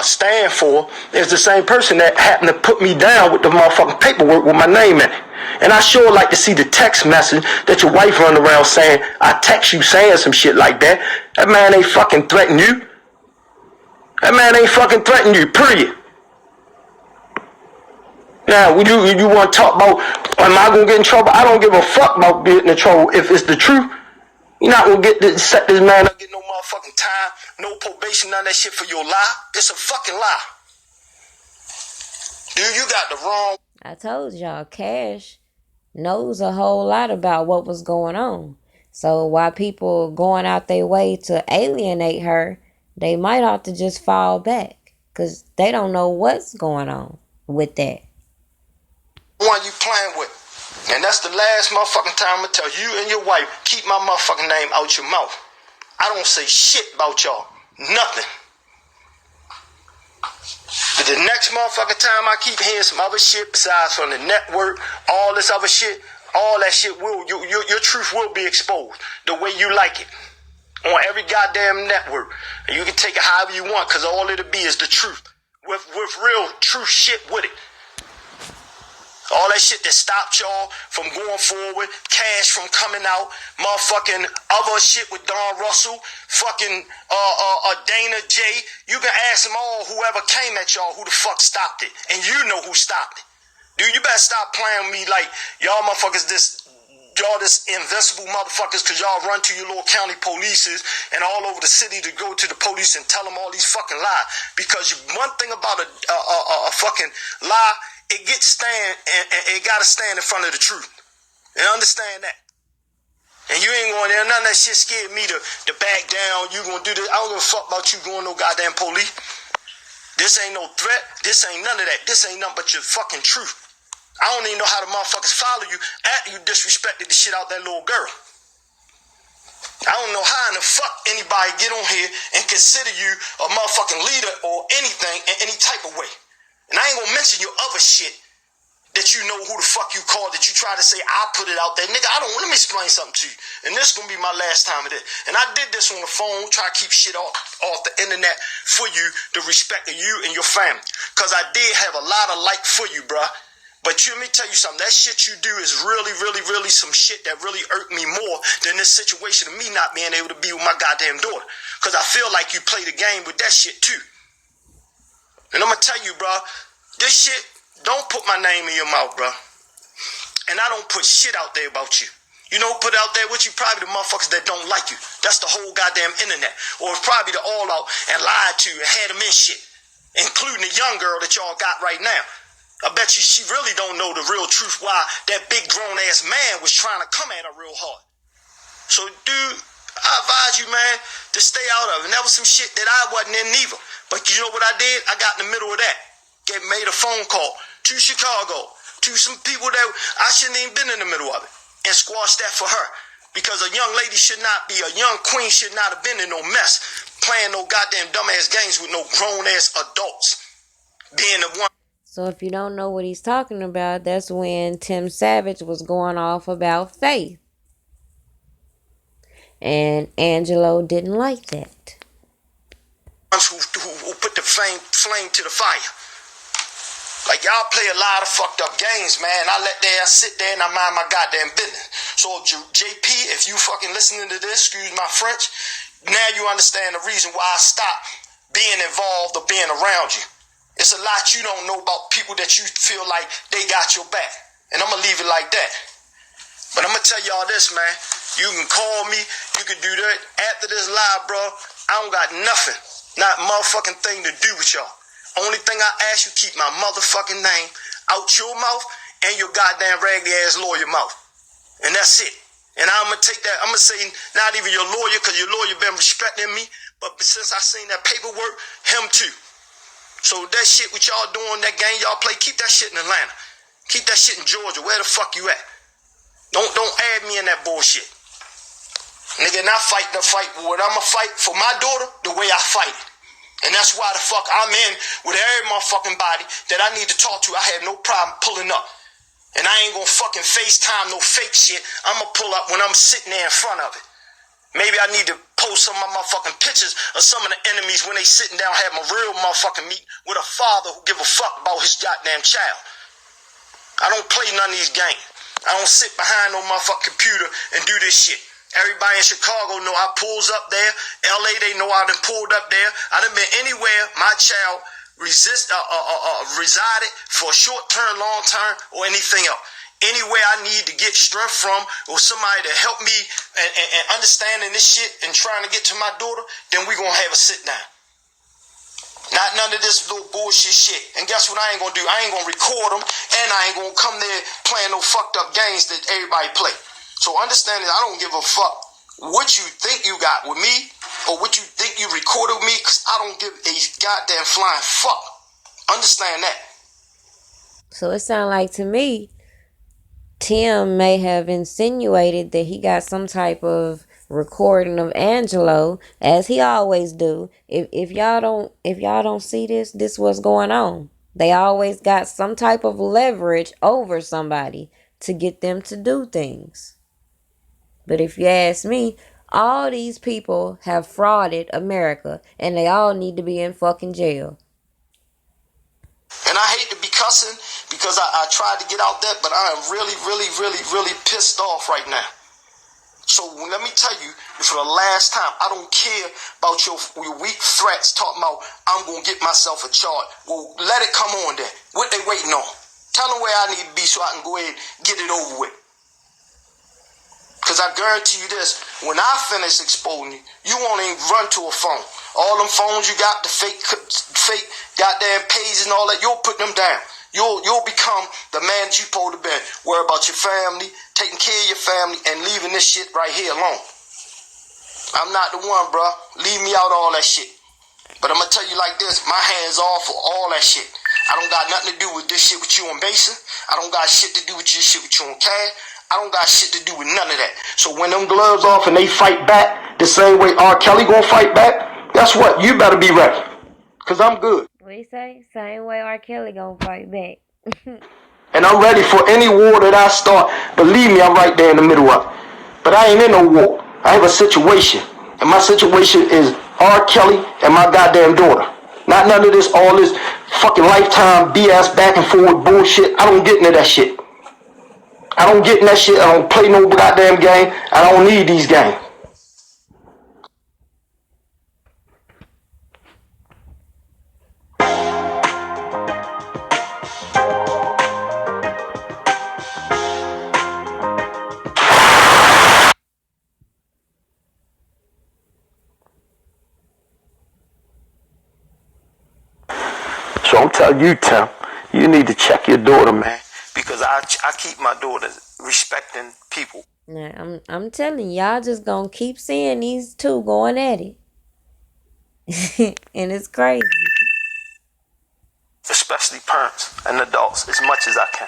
stand for is the same person that happened to put me down with the motherfucking paperwork with my name in it. And I sure like to see the text message that your wife run around saying, I text you saying some shit like that. That man ain't fucking threaten you. That man ain't fucking threaten you, period. Now, when you want to talk about, am I going to get in trouble? I don't give a fuck about getting in trouble if it's the truth. You're not going to set this man up, get no motherfucking time, no probation, none of that shit for your lie. It's a fucking lie. Dude, you got the wrong... I told y'all, Cash knows a whole lot about what was going on. So while people going out their way to alienate her, they might have to just fall back. Because they don't know what's going on with that. One you playing with. And that's the last motherfucking time I'm going to tell you and your wife, keep my motherfucking name out your mouth. I don't say shit about y'all. Nothing. But the next motherfucking time I keep hearing some other shit besides from the network, all this other shit, all that shit will, your truth will be exposed the way you like it. on every goddamn network. And you can take it however you want, because all it'll be is the truth. With real true shit with it. All that shit that stopped y'all from going forward, cash from coming out, motherfucking other shit with Don Russell, fucking Dana J. You can ask them all, whoever came at y'all, who the fuck stopped it. And you know who stopped it. Dude, you better stop playing with me like y'all motherfuckers y'all this invincible motherfuckers, because y'all run to your little county polices and all over the city to go to the police and tell them all these fucking lies. Because one thing about a fucking lie, it gets it gotta stand in front of the truth. And understand that. And you ain't going there. None of that shit scared me to back down. You gonna do this. I don't give a fuck about you going no goddamn police. This ain't no threat. This ain't none of that. This ain't nothing but your fucking truth. I don't even know how the motherfuckers follow you after you disrespected the shit out that little girl. I don't know how in the fuck anybody get on here and consider you a motherfucking leader or anything in any type of way. And I ain't gonna mention your other shit that you know who the fuck you called, that you try to say I put it out there. Nigga, let me explain something to you. And this is gonna be my last time of this. And I did this on the phone, try to keep shit off the internet for you, the respect of you and your family. Cause I did have a lot of like for you, bruh. But let me tell you something, that shit you do is really, really, really some shit that really irked me more than this situation of me not being able to be with my goddamn daughter. Cause I feel like you play the game with that shit too. And I'm gonna tell you, bro, this shit, don't put my name in your mouth, bro. And I don't put shit out there about you. You know who put out there with you? Probably the motherfuckers that don't like you. That's the whole goddamn internet. Or it's probably the all out and lied to you and had them in shit. Including the young girl that y'all got right now. I bet you she really don't know the real truth why that big grown ass man was trying to come at her real hard. So, dude, I advise you, man, to stay out of it. And that was some shit that I wasn't in neither. But you know what I did? I got in the middle of that. Made a phone call to Chicago, to some people that I shouldn't even been in the middle of it, and squashed that for her. Because a young lady should not be, a young queen should not have been in no mess, playing no goddamn dumbass games with no grown ass adults. Being the one. So if you don't know what he's talking about, that's when Tim Savage was going off about Faith. And Angelo didn't like that. Who put the flame to the fire. Like, y'all play a lot of fucked up games, man. I sit there and I mind my goddamn business. So, JP, if you fucking listening to this, excuse my French, now you understand the reason why I stopped being involved or being around you. It's a lot you don't know about people that you feel like they got your back. And I'm going to leave it like that. But I'm going to tell y'all this, man. You can call me. You can do that. After this live, bro, I don't got nothing. Not a motherfucking thing to do with y'all. Only thing I ask you, keep my motherfucking name out your mouth and your goddamn raggedy ass lawyer mouth. And that's it. And I'm going to take that, I'm going to say not even your lawyer, because your lawyer been respecting me, but since I seen that paperwork, him too. So that shit what y'all doing, that game y'all play, keep that shit in Atlanta. Keep that shit in Georgia. Where the fuck you at? Don't add me in that bullshit. Nigga, not fighting the fight, but what I'ma fight for my daughter, the way I fight it. And that's why the fuck I'm in with every motherfucking body that I need to talk to. I had no problem pulling up. And I ain't gonna fucking FaceTime no fake shit. I'ma pull up when I'm sitting there in front of it. Maybe I need to post some of my motherfucking pictures of some of the enemies when they sitting down having a real motherfucking meet with a father who give a fuck about his goddamn child. I don't play none of these games. I don't sit behind no motherfucking computer and do this shit. Everybody in Chicago know I pulls up there. LA, they know I done pulled up there. I done been anywhere my child resided for a short term, long term, or anything else. Anywhere I need to get strength from or somebody to help me and understanding this shit and trying to get to my daughter, then we gonna have a sit down. Not none of this little bullshit shit. And guess what I ain't gonna do? I ain't gonna record them, and I ain't gonna come there playing no fucked up games that everybody play. So understand that I don't give a fuck what you think you got with me or what you think you recorded with me, because I don't give a goddamn flying fuck. Understand that. So it sounds like to me, Tim may have insinuated that he got some type of recording of Angelo, as he always do. If y'all don't see this what's going on. They always got some type of leverage over somebody to get them to do things. But if you ask me, All these people have frauded America, and they all need to be in fucking jail. And I hate to be cussing because I tried to get out there, but I am really, really, really, really pissed off right now. So let me tell you, for the last time, I don't care about your weak threats talking about I'm going to get myself a charge. Well, let it come on then. What they waiting on? Tell them where I need to be so I can go ahead and get it over with. Because I guarantee you this, when I finish exposing you, you won't even run to a phone. All them phones you got, the fake goddamn pages and all that, you'll put them down. You'll become the man that you supposed to be. Worry about your family, taking care of your family, and leaving this shit right here alone. I'm not the one, bro. Leave me out of all that shit. But I'm going to tell you like this, my hands off for all that shit. I don't got nothing to do with this shit with you on Basin. I don't got shit to do with this shit with you on Cash. I don't got shit to do with none of that. So when them gloves off and they fight back the same way R. Kelly gonna fight back, guess what? You better be ready. Because I'm good. What do you say? Same way R. Kelly gonna fight back. And I'm ready for any war that I start. Believe me, I'm right there in the middle of it. But I ain't in no war. I have a situation. And my situation is R. Kelly and my goddamn daughter. Not none of this, all this fucking lifetime BS back and forward bullshit. I don't get into that shit. I don't get in that shit. I don't play no goddamn game. I don't need these games. So I'm telling you, Tim, you need to check your daughter, man. Because I keep my daughter respecting people. Now, I'm telling y'all just gonna keep seeing these two going at it. And it's crazy. Especially parents and adults, as much as I can.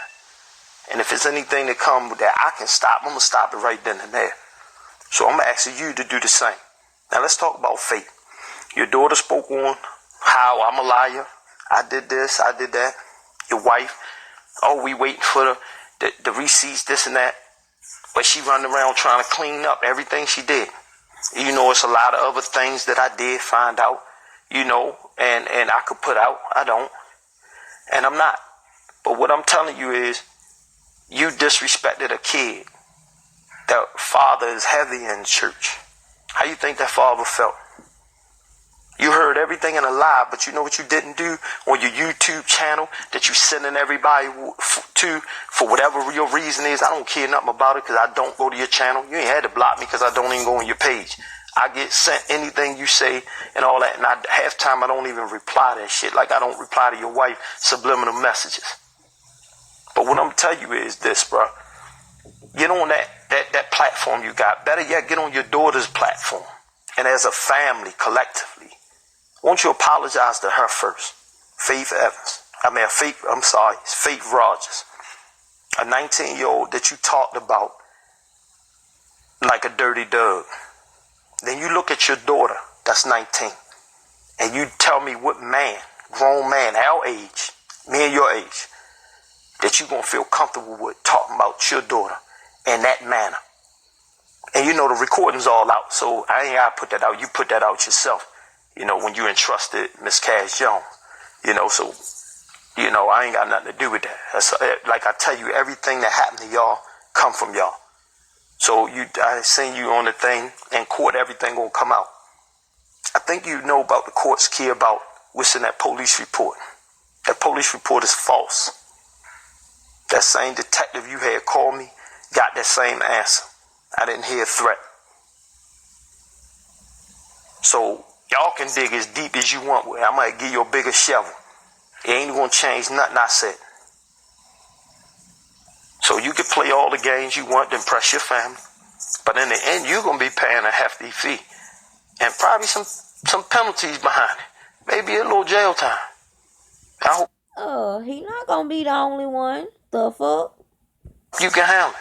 And if it's anything that come that I can stop, I'm going to stop it right then and there. So I'm asking you to do the same. Now let's talk about faith. Your daughter spoke on how I'm a liar. I did this, I did that. Your wife, oh, we waiting for the receipts, this and that. But she running around trying to clean up everything she did. You know, it's a lot of other things that I did find out, you know, and I could put out. I don't. And I'm not. But what I'm telling you is, you disrespected a kid. That father is heavy in church. How you think that father felt? You heard everything in a lie, but you know what you didn't do on your YouTube channel that you sending everybody to for whatever your reason is? I don't care nothing about it because I don't go to your channel. You ain't had to block me because I don't even go on your page. I get sent anything you say and all that, and half time I don't even reply to that shit like I don't reply to your wife subliminal messages. But what I'm telling you is this, bro. Get on that platform you got. Better yet, get on your daughter's platform. And as a family, collectively, won't you apologize to her first? Faith Evans. Faith Rogers. A 19-year-old that you talked about like a dirty dog. Then you look at your daughter, that's 19, and you tell me what man, grown man, our age, me and your age, that you gonna feel comfortable with talking about your daughter in that manner. And you know the recording's all out, so I ain't gotta put that out. You put that out yourself, you know, when you entrusted Miss Cash Jones. You know, so, you know, I ain't got nothing to do with that. That's, like I tell you, everything that happened to y'all come from y'all. So I seen you on the thing in court, everything gonna come out. I think you know about the courts care about what's in that police report. That police report is false. That same detective you had called me got that same answer. I didn't hear a threat. So y'all can dig as deep as you want with it. I might give you a bigger shovel. It ain't gonna change nothing I said. So you can play all the games you want to impress your family. But in the end, you're gonna be paying a hefty fee. And probably some penalties behind it. Maybe a little jail time. I hope He not gonna be the only one. The fuck? you can handle it.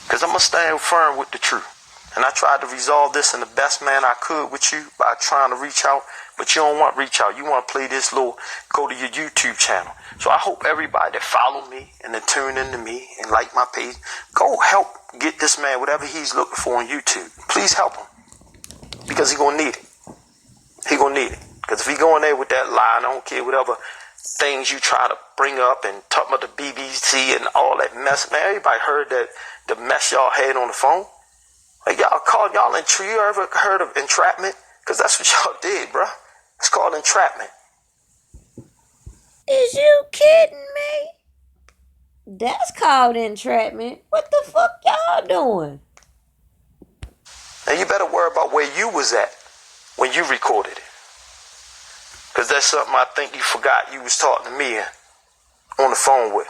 Because I'm going to stand firm with the truth. And I tried to resolve this in the best manner I could with you by trying to reach out, but you don't want to reach out. You want to play this little, go to your YouTube channel. So I hope everybody that follow me and that tune into me and like my page, go help get this man whatever he's looking for on YouTube. Please help him, because he's going to need it. He's going to need it. Because if he go in there with that lie, I don't care whatever things you try to bring up and talk about the BBC and all that mess. Man, everybody heard that the mess y'all had on the phone. Like y'all called y'all you ever heard of entrapment? Because that's what y'all did, bro. It's called entrapment. Is you kidding me? That's called entrapment. What the fuck y'all doing? Now you better worry about where you was at when you recorded it. Because that's something I think you forgot you was talking to me on the phone with.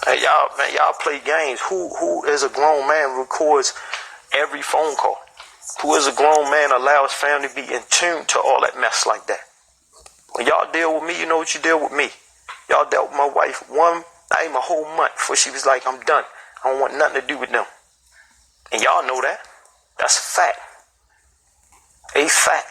Hey, y'all play games. Who is a grown man records every phone call? Who is a grown man allows family to be in tune to all that mess like that? When y'all deal with me, you know what you deal with me. Y'all dealt with my wife not even a whole month before she was like, I'm done. I don't want nothing to do with them. And y'all know that. That's a fact. A fact.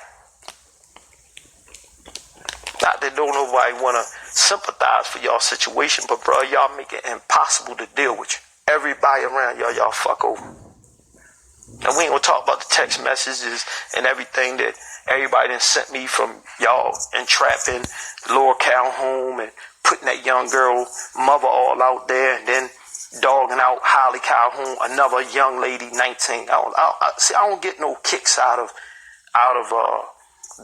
Not that don't nobody want to sympathize for y'all situation, but bro, y'all make it impossible to deal with you. Everybody around y'all fuck over. And we ain't gonna talk about the text messages and everything that everybody done sent me from y'all entrapping Laura Calhoun and putting that young girl mother all out there, and then dogging out Holly Calhoun, another young lady, 19. I don't get no kicks out of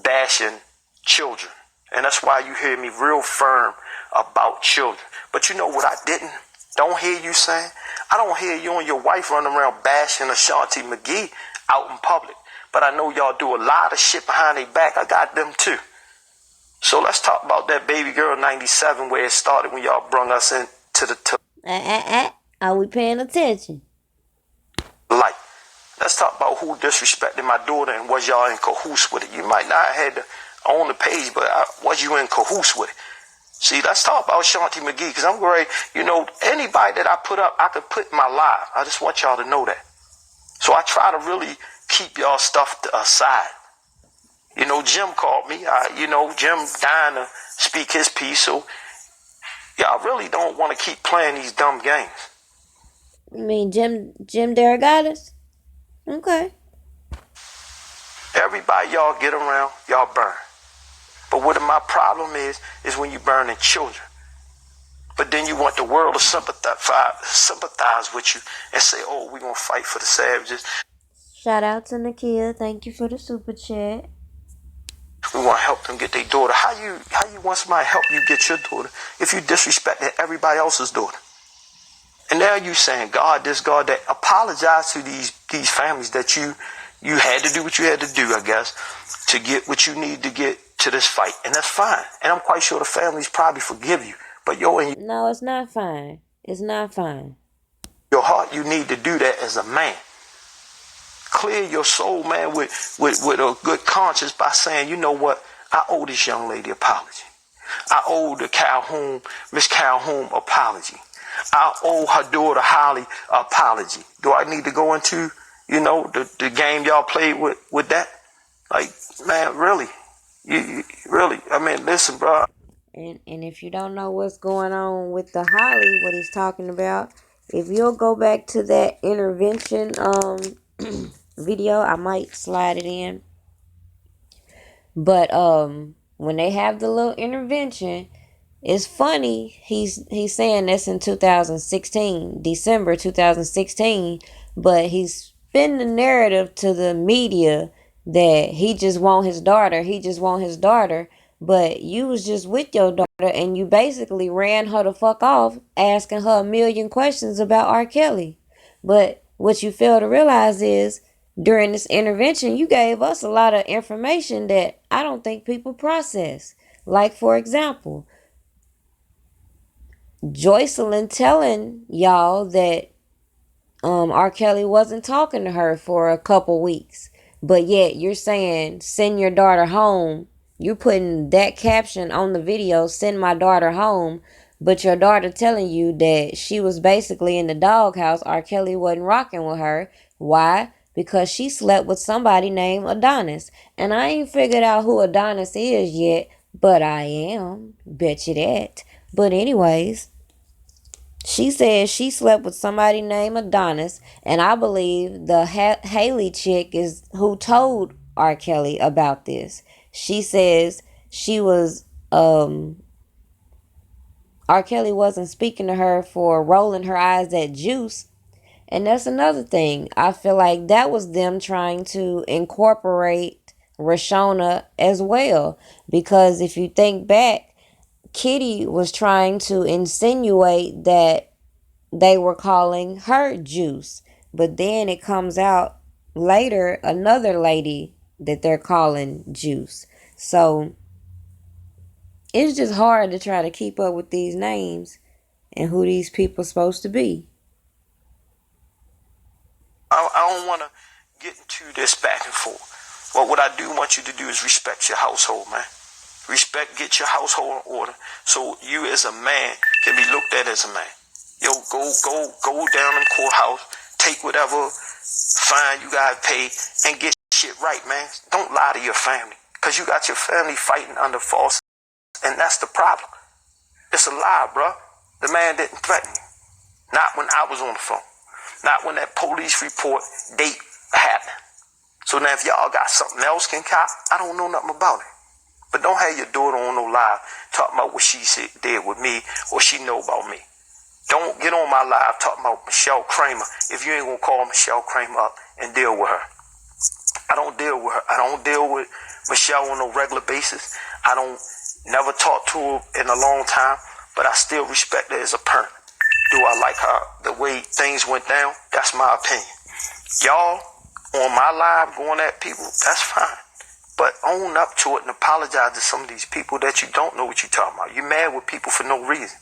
bashing children. And that's why you hear me real firm about children. But you know what I don't hear you saying? I don't hear you and your wife running around bashing Ashanti McGee out in public. But I know y'all do a lot of shit behind their back. I got them too. So let's talk about that baby girl 97 where it started when y'all brung us into the Are we paying attention? light. Let's talk about who disrespected my daughter and was y'all in cahoots with it. You might not have had to own the page, but was you in cahoots with it? See, let's talk about Shanti McGee, because I'm great. You know, anybody that I put up, I could put in my live. I just want y'all to know that. So I try to really keep y'all stuff aside. You know, Jim called me. Jim dying to speak his piece. So y'all really don't want to keep playing these dumb games. You mean Jim Derogatis? Okay. Everybody y'all get around, y'all burn. But what my problem is when you burning children. But then you want the world to sympathize with you and say, oh, we're going to fight for the savages. Shout out to Nakia. Thank you for the super chat. We want to help them get their daughter. How you want somebody to help you get your daughter if you disrespecting everybody else's daughter? And now you saying, God this, God that. Apologize to these families that you had to do what you had to do, I guess, to get what you need to get to this fight. And that's fine. And I'm quite sure the families probably forgive you. But no, it's not fine. It's not fine. Your heart, you need to do that as a man. Clear your soul, man, with a good conscience by saying, you know what? I owe this young lady apology. I owe the Miss Calhoun apology. I owe her daughter Holly apology. Do I need to go into, the game y'all played with that? Like, man, really? You really? I mean, listen, bro. And if you don't know what's going on with the Holly, what he's talking about, if you'll go back to that intervention video, I might slide it in. But when they have the little intervention, it's funny. He's saying this in 2016, December 2016, but he's spinning the narrative to the media that he just want his daughter. But you was just with your daughter and you basically ran her the fuck off, asking her a million questions about R. Kelly. But what you fail to realize is during this intervention, you gave us a lot of information that I don't think people process. Like, for example, Joycelyn telling y'all that R. Kelly wasn't talking to her for a couple weeks. But yet you're saying, send your daughter home. You're putting that caption on the video, send my daughter home. But your daughter telling you that she was basically in the doghouse, R. Kelly wasn't rocking with her. Why? Because she slept with somebody named Adonis. And I ain't figured out who Adonis is yet, but I am. Bet you that. But anyways, she says she slept with somebody named Adonis, and I believe the Haley chick is who told R. Kelly about this. She says she was R. Kelly wasn't speaking to her for rolling her eyes at Juice. And that's another thing. I feel like that was them trying to incorporate Rashona as well. Because if you think back, Kitty was trying to insinuate that they were calling her Juice. But then it comes out later, another lady that they're calling Juice. So it's just hard to try to keep up with these names and who these people are supposed to be. I don't want to get into this back and forth. But what I do want you to do is respect your household, man. Get your household in order so you as a man can be looked at as a man. Yo, go down in the courthouse, take whatever fine you gotta pay, and get shit right, man. Don't lie to your family, because you got your family fighting under false, and that's the problem. It's a lie, bro. The man didn't threaten you. Not when I was on the phone. Not when that police report date happened. So now if y'all got something else can cop, I don't know nothing about it. But don't have your daughter on no live talking about what she did with me or she know about me. Don't get on my live talking about Michelle Kramer if you ain't gonna call Michelle Kramer up and deal with her. I don't deal with her. I don't deal with Michelle on no regular basis. I don't never talk to her in a long time, but I still respect her as a parent. Do I like her the way things went down? That's my opinion. Y'all on my live going at people, that's fine. But own up to it and apologize to some of these people that you don't know what you're talking about. You're mad with people for no reason.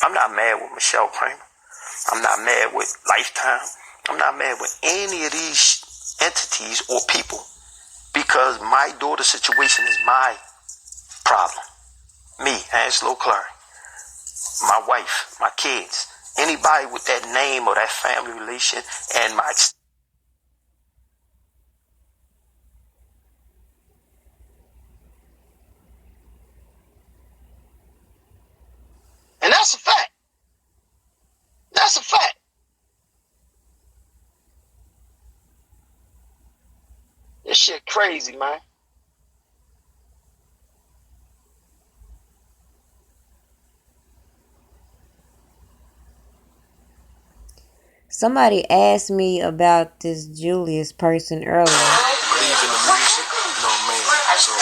I'm not mad with Michelle Kramer. I'm not mad with Lifetime. I'm not mad with any of these entities or people, because my daughter's situation is my problem. Me, Angelo Clary, my wife, my kids, anybody with that name or that family relation, and my... And that's a fact. That's a fact. This shit crazy, man. Somebody asked me about this Julius person earlier. I believe in the music, you know, man. So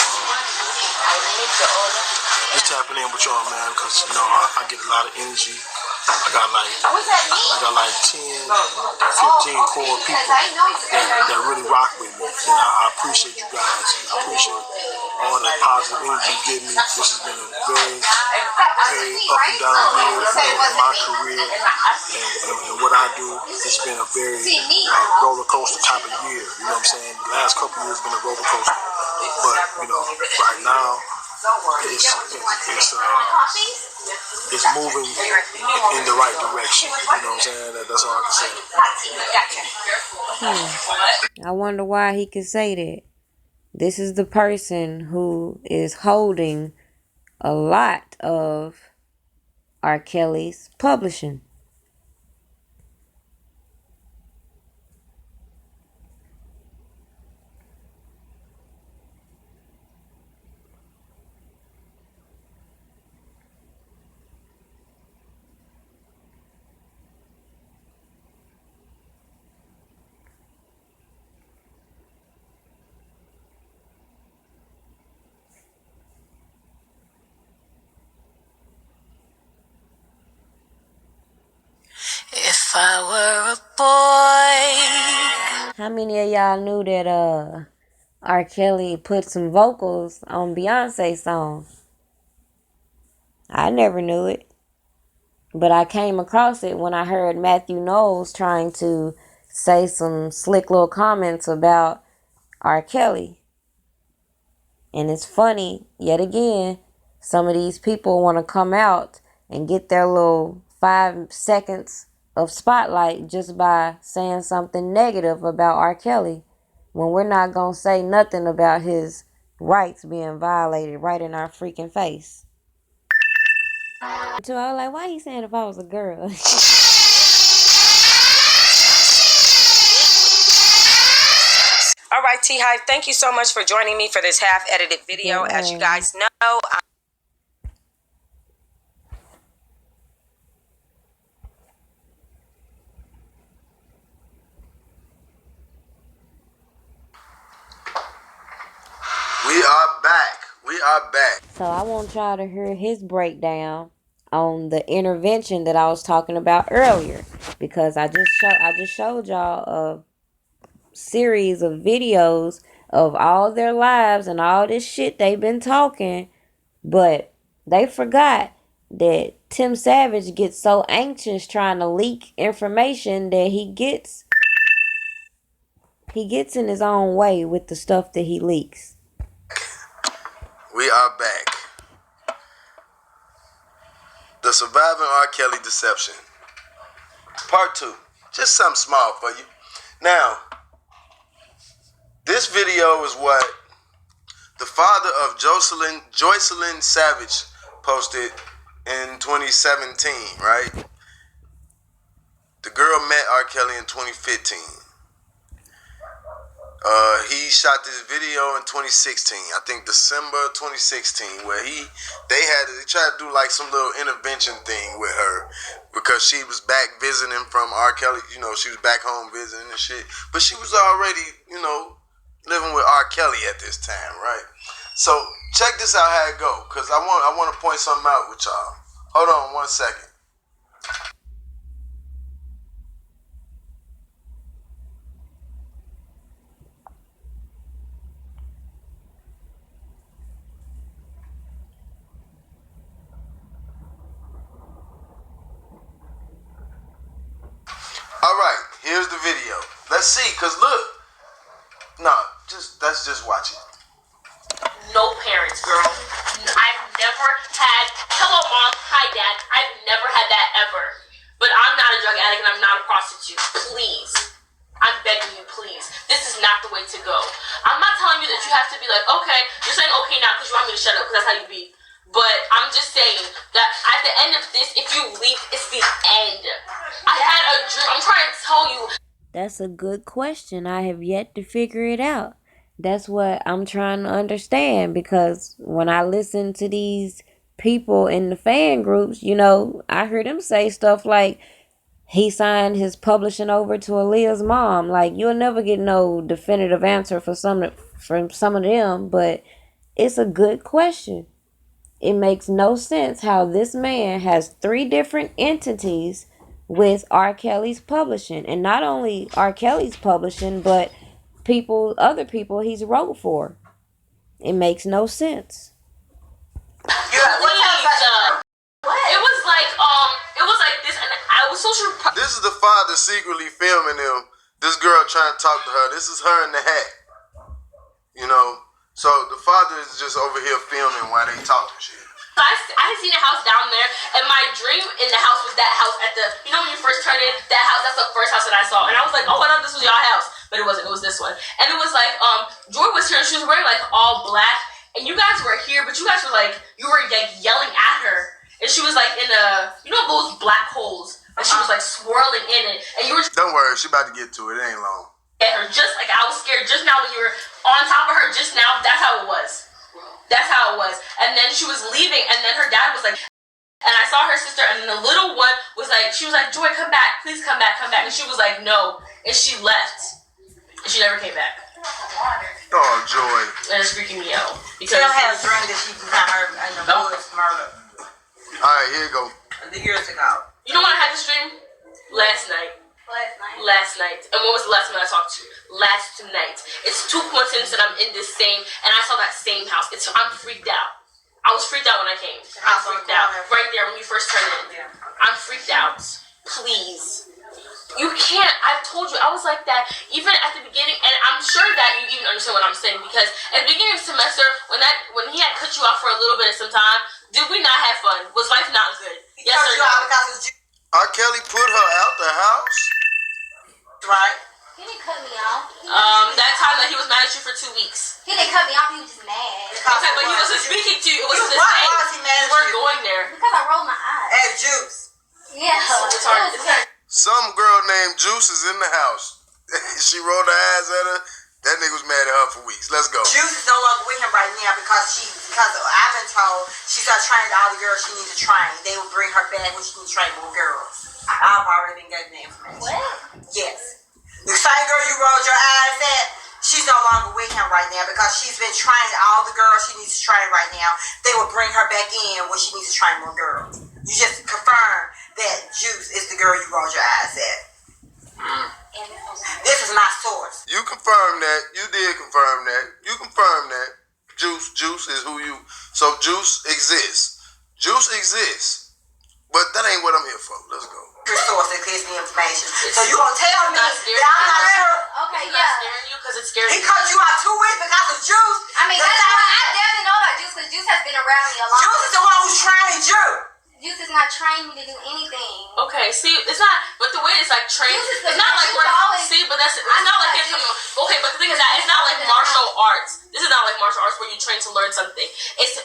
just tapping in with y'all, man, because you know I get a lot of energy. I got like 10, 15 core people that really rock with me, and I appreciate you guys. I appreciate all the positive energy you give me. This has been a very, very up and down year, you know, in my career, and what I do. It's been a very roller coaster type of year. You know what I'm saying? The last couple of years have been a roller coaster, but you know, right now it's moving in the right direction. You know what I'm saying? That's all I can say. I wonder why he could say that. This is the person who is holding a lot of R. Kelly's publishing. If I were a boy. How many of y'all knew that R. Kelly put some vocals on Beyonce's song? I never knew it. But I came across it when I heard Matthew Knowles trying to say some slick little comments about R. Kelly. And it's funny, yet again, some of these people want to come out and get their little 5 seconds of spotlight just by saying something negative about R. Kelly, when we're not gonna say nothing about his rights being violated right in our freaking face. So I was like, why he saying if I was a girl? All right, T-Hive, thank you so much for joining me for this half-edited video. As you guys know, We are back. So I want y'all to hear his breakdown on the intervention that I was talking about earlier, because I just showed y'all a series of videos of all their lives and all this shit they've been talking, but they forgot that Tim Savage gets so anxious trying to leak information that he gets in his own way with the stuff that he leaks. We are back. The Surviving R. Kelly Deception. Part 2. Just something small for you. Now, this video is what the father of Joycelyn Savage posted in 2017, right? The girl met R. Kelly in 2015. He shot this video in 2016, I think December 2016, where they tried to do like some little intervention thing with her because she was back visiting from R. Kelly. You know, she was back home visiting and shit, but she was already, living with R. Kelly at this time, right? So check this out how it go, cause I want to point something out with y'all. Hold on 1 second. All right, here's the video. Let's see, cause look, let's just watch it. No parents, girl. I've never had, hello mom, hi dad, I've never had that ever. But I'm not a drug addict and I'm not a prostitute. Please. I'm begging you, please. This is not the way to go. I'm not telling you that you have to be like, okay, you're saying okay now because you want me to shut up because that's how you be. But I'm just saying that at the end of this, if you leave, it's the end. I had a dream. I'm trying to tell you. That's a good question. I have yet to figure it out. That's what I'm trying to understand, because when I listen to these people in the fan groups, I hear them say stuff like he signed his publishing over to Aaliyah's mom. Like, you'll never get no definitive answer from some of them, but it's a good question. It makes no sense how this man has 3 different entities with R. Kelly's publishing. And not only R. Kelly's publishing, but other people he's wrote for. It makes no sense. It was like this, and I was so surprised. This is the father secretly filming him. This girl trying to talk to her. This is her in the hat. So the father is just over here filming while they talking shit. I had seen a house down there, and my dream in the house was that house at the, when you first turn in, that house, that's the first house that I saw. And I was like, oh, I thought this was your house. But it wasn't, it was this one. And it was like, Joy was here, and she was wearing like all black. And you guys were here, but you guys were like, yelling at her. And she was like in those black holes. And she was like swirling in it. And you were. Don't worry, she about to get to it. It ain't long. At her, just like I was scared just now when you were on top of her just now. That's how it was. That's how it was. And then she was leaving, and then her dad was like, and I saw her sister, and the little one was like, she was like, Joy, come back, please come back. And she was like, no. And she left. And she never came back. Oh, Joy. And it's freaking me out. Because Tim had a dream that she got her in the woods murdered. All right, here you go. Years ago. You know when I had this dream? Last night. And when was the last time I talked to you? Last night. It's 2 coincidences that I'm in this same, and I saw that same house. I'm freaked out. I was freaked out when I came. I'm freaked out. Right there when you first turned in. I'm freaked out. Please. You can't. I told you. I was like that even at the beginning, and I'm sure that you even understand what I'm saying, because at the beginning of the semester, when he had cut you off for a little bit of some time, did we not have fun? Was life not good? Yes or no? R. Kelly put her out the house? Right. He didn't cut me off. That time that he was mad at you for 2 weeks. He didn't cut me off. He was just mad. Okay, but he wasn't speaking to you. It wasn't the same. Why was he mad? You weren't going there. Because I rolled my eyes. At Juice. Yeah. Some girl named Juice is in the house. She rolled her eyes at her. That nigga was mad at her for weeks. Let's go. Juice is no longer with him right now because I've been told she started training all the girls she needs to train. They will bring her back when she needs to train more girls. I've already been getting the information. What? Yes. The same girl you rolled your eyes at, she's no longer with him right now because she's been training all the girls she needs to train right now. They will bring her back in when she needs to train more girls. You just confirm that Juice is the girl you rolled your eyes at. This is my source. You confirmed that. You did confirm that. You confirmed that. Juice is who you... So Juice exists. Juice exists. But that ain't what I'm here for. Let's go. Your source that gives me information. So you gonna tell me that I'm not sure? Okay, It's not scaring you because it's scaring He you. cut you out 2 weeks because of Juice. I mean, that's why I definitely know about Juice because Juice has been around me a lot. Juice is the one who's training you. Juice is not training me to do anything. Okay, see, it's not, but the way it's like trained, Juice is it's not like Juice we're, always- see, but that's, it's not like it's, okay, but the thing is that it's not like martial arts. This is not like martial arts where you train to learn something. It's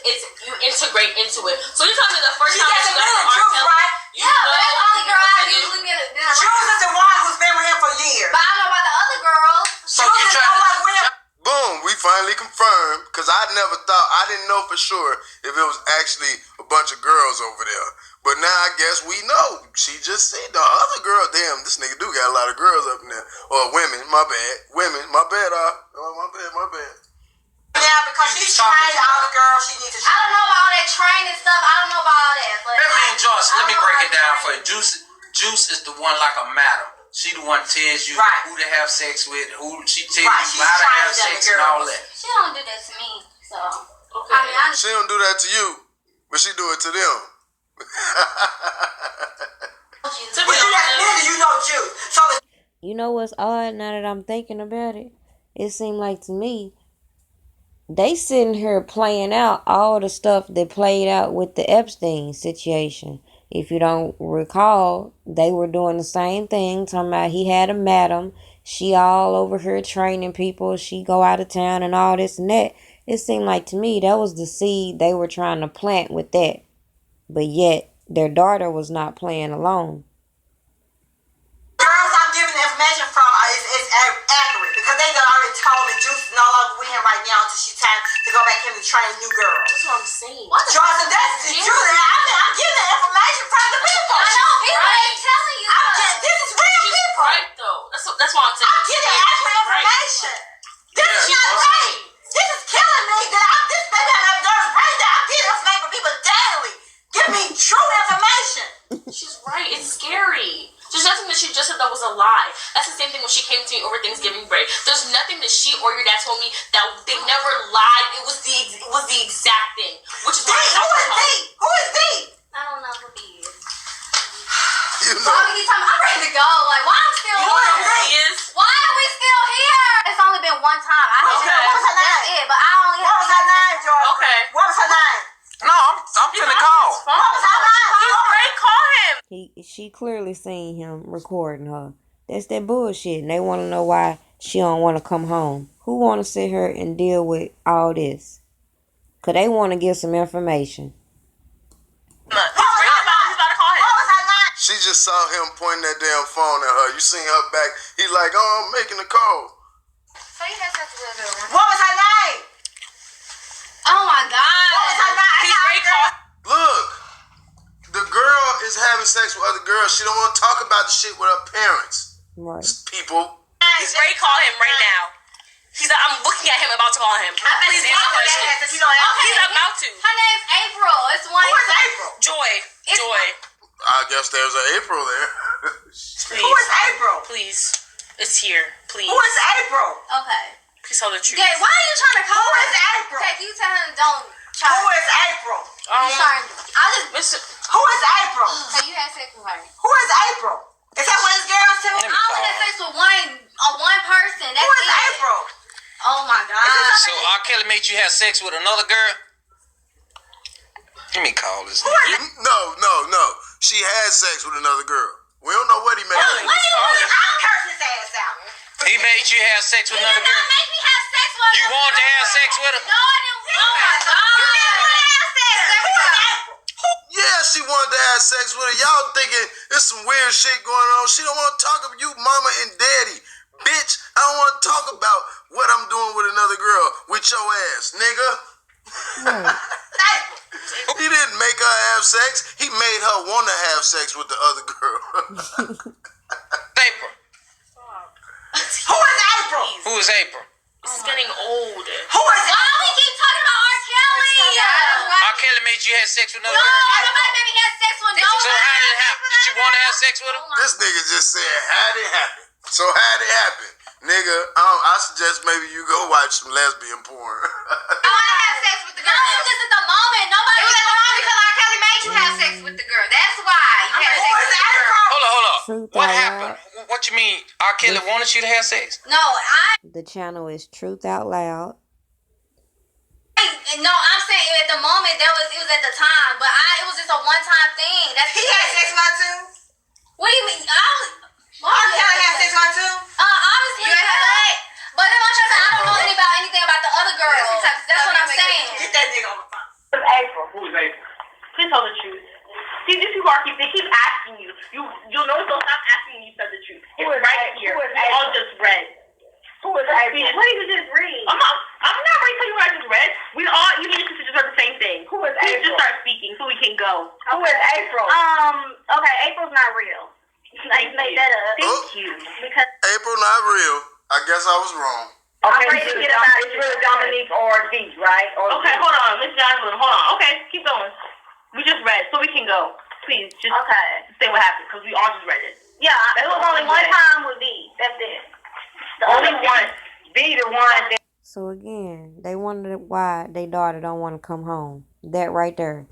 you integrate into it. So you're telling me the first She time that doesn't you got know to Juice, right? Yeah, but that's the only girl I've usually been around. Juice is the one who's been with him for years. But I don't know about the other girls. Juice is no longer with him. Boom, we finally confirmed, because I didn't know for sure if it was actually a bunch of girls over there. But now I guess we know. She just said the other girl, damn, this nigga do got a lot of girls up in there. Or women, my bad. Women, my bad, my bad. Yeah, because she's trained all the girls she needs to train. I don't know about all that training stuff. I don't know about all that. But Joyce, let me break it down for you. Juice is the one like a madam. She the one tells you who to have sex with, she tells you how to have sex and all that. she don't do that to me. So, okay. I mean, She don't do that to you, but she do it to them. You know Juice. So You know what's odd now that I'm thinking about it? It seemed like to me, they sitting here playing out all the stuff that played out with the Epstein situation. If you don't recall, they were doing the same thing, talking about he had a madam, she all over here training people, she go out of town and all this and that. It seemed like to me that was the seed they were trying to plant with that. But yet, their daughter was not playing alone. girls I'm giving the information from is accurate because they done already told me Juice is no longer with him right now until she's time to go back in and train new girls. That's what I'm saying. Joyce, that's the truth. I'm getting the information from the people. I know people ain't telling you. This is real She's people. right though. That's why I'm saying. I'm getting accurate information. This is not right. This is killing me. This baby I never done right now. I'm getting information from people daily. Give me true information. She's right. It's scary. There's nothing that she just said that was a lie. That's the same thing when she came to me over Thanksgiving break. There's nothing that she or your dad told me that they never lied. It was the exact thing. Which is why Who is D? I don't know who he is. You So know. I'm ready to go. Like, why I'm still You don't know here? who he is? Why are we still here? It's only been one time. I Okay. what was her name? That's it, but I only What was her name, George? Okay. What was her name? No, I'm finna call. What was her name? He's great. Call him. She clearly seen him recording her. That's that bullshit. And they want to know why she don't want to come home. Who want to sit here and deal with all this? Because they want to get some information. He's about to call him. What was her name? She just saw him pointing that damn phone at her. You seen her back. He like, oh, I'm making a call. So you had such a good one. What was her name? Oh my God. What was her name? He's great. Call. Look, the girl is having sex with other girls. She don't want to talk about the shit with her parents. Right. People. He's ready. Call him right now. I'm looking at him about to call him. Please answer the question. He's about to. Her name's April. It's one. Who is April? Joy. I guess there's an April there. Please. Who is April? Please. It's here. Please. Who is April? Okay. Please tell the truth. Why are you trying to call Who her? is April? Okay, you tell him don't try. Who is April? Mr. Who is April? So you had sex with her. Who is April? Is that one of his girls too? I only had sex with one person. That's Who is it. April? Oh my God. So R. Kelly made you have sex with another girl? Let me call this. No. she had sex with another girl. We don't know what he made. I'll curse his ass out. He made you have sex with another girl? Make me have sex with You wanted to have sex with her? No, I didn't. Oh my God. You didn't want to have sex. Yeah, she wanted to have sex with her. Y'all thinking there's some weird shit going on. She don't want to talk about you, mama and daddy. Bitch, I don't want to talk about what I'm doing with another girl with your ass, nigga. He didn't make her have sex. He made her want to have sex with the other girl. April. Who is April? Who is April? It's getting old. Who is Why do we keep talking about R. Kelly? R. Kelly made you have sex with another No, girl? nobody made me have sex with no. So how did it happen? Did you want to have sex with her? This nigga just said, how'd it happen? So how'd it happen? Nigga, I suggest maybe you go watch some lesbian porn. I want to have sex with the girl. No, it was just at the moment. Nobody. It was at the moment because R. Kelly made you have sex with the girl. That's why you had sex with the girl. Hold on. Truth What Out happened? What you mean? R. Kelly wanted you to have sex? No, The channel is Truth Out Loud. No, I'm saying at the moment it was at the time, but it was just a one-time thing. That's He had sex with her too? What do you mean? R. Kelly had sex with her too? Obviously, but if I'm trying to say I don't know anything about the other girl. That's what I'm saying. Get that nigga on the phone. Who's April? Who is April? Please tell the truth. See, these people they keep asking you. You'll notice they'll stop asking you to tell the truth. It's right here. We all just read. Who is April? What did you just read? I'm not ready to tell you what I just read. We all, even if you just heard the same thing. Who is April? Just start speaking so we can go. Who is April? Okay, April's not real. I made that up. Thank you. Because April not real. I guess I was wrong. Okay, it's really Dominique or V, right? Okay, hold on. Miss Johnson, hold on. Okay, keep going. We just read, so we can go. Please, just say what happened, because we all just read it. Yeah, it was only one time with V. That's it. The only one. V, the one that... So again, they wonder why their daughter don't want to come home. That right there.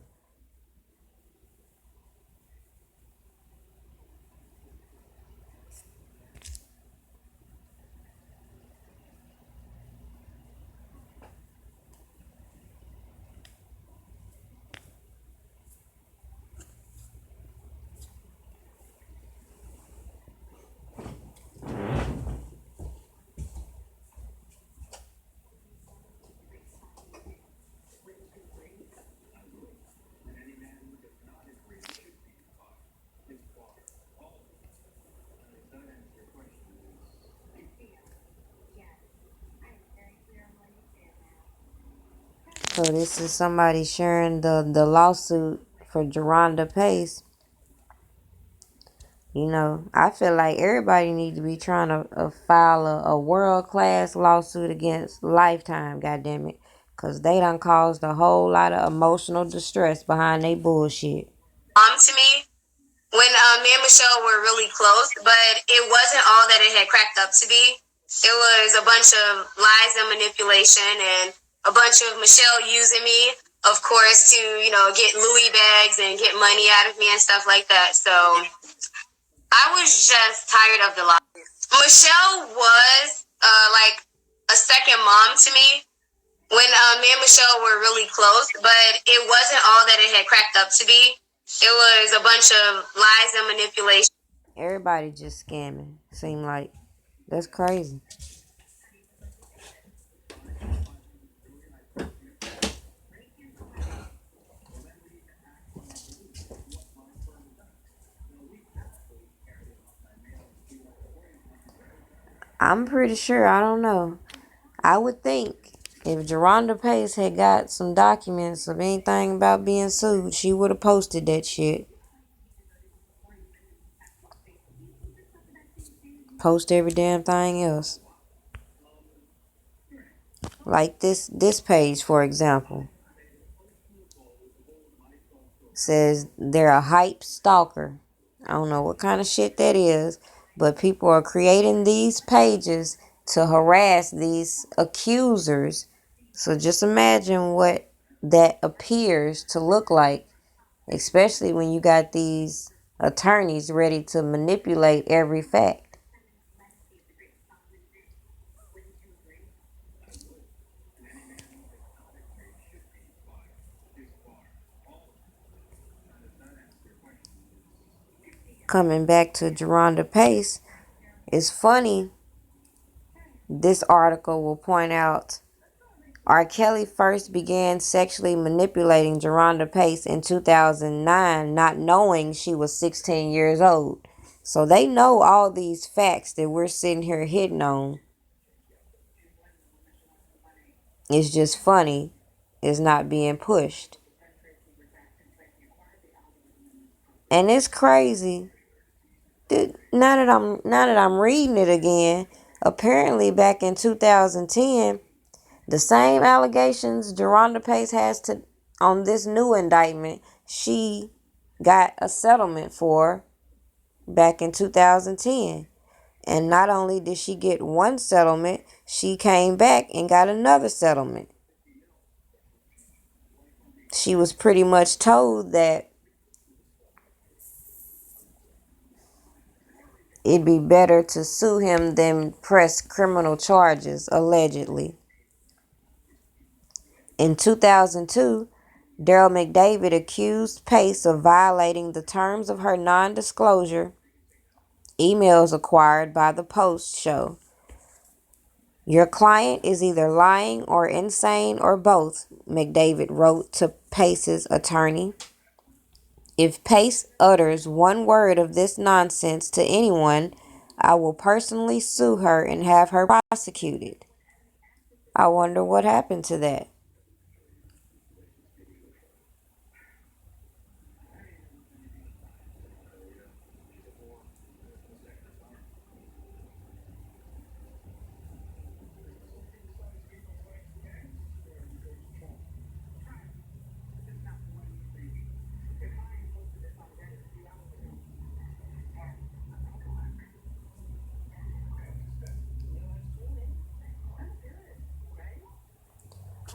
So this is somebody sharing the lawsuit for Geronda Pace. You know, I feel like everybody needs to be trying to file a world-class lawsuit against Lifetime, goddammit. Because they done caused a whole lot of emotional distress behind they bullshit. To me, when me and Michelle were really close, but it wasn't all that it had cracked up to be. It was a bunch of lies and manipulation and a bunch of Michelle using me, of course, to, get Louis bags and get money out of me and stuff like that. So I was just tired of the lies. Michelle was like a second mom to me when me and Michelle were really close, but it wasn't all that it had cracked up to be. It was a bunch of lies and manipulation. Everybody just scamming, seem like. That's crazy. I'm pretty sure, I don't know. I would think if Geronda Pace had got some documents of anything about being sued, she would have posted that shit. Post every damn thing else. Like this page, for example, says they're a hype stalker. I don't know what kind of shit that is, but people are creating these pages to harass these accusers. So just imagine what that appears to look like, especially when you got these attorneys ready to manipulate every fact. coming back to Geronda Pace, it's funny. This article will point out R. Kelly first began sexually manipulating Geronda Pace in 2009, not knowing she was 16 years old. So they know all these facts that we're sitting here hitting on. It's just funny. It's not being pushed. And it's crazy. Now that I'm reading it again, apparently back in 2010, the same allegations Geronda Pace has on this new indictment, she got a settlement for back in 2010. And not only did she get one settlement, she came back and got another settlement. She was pretty much told that it'd be better to sue him than press criminal charges, allegedly. In 2002, Daryl McDavid accused Pace of violating the terms of her non-disclosure emails acquired by the Post show. Your client is either lying or insane or both, McDavid wrote to Pace's attorney. If Pace utters one word of this nonsense to anyone, I will personally sue her and have her prosecuted. I wonder what happened to that.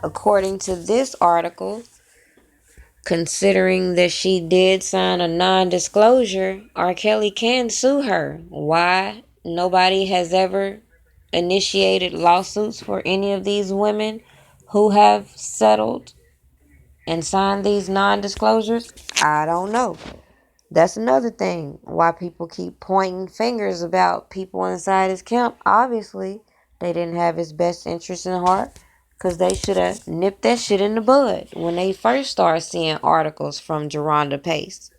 According to this article, considering that she did sign a non-disclosure, R. Kelly can sue her. Why? Nobody has ever initiated lawsuits for any of these women who have settled and signed these non-disclosures? I don't know. That's another thing why people keep pointing fingers about people inside his camp. Obviously, they didn't have his best interest in heart, because they should have nipped that shit in the bud when they first started seeing articles from Geronda Pace.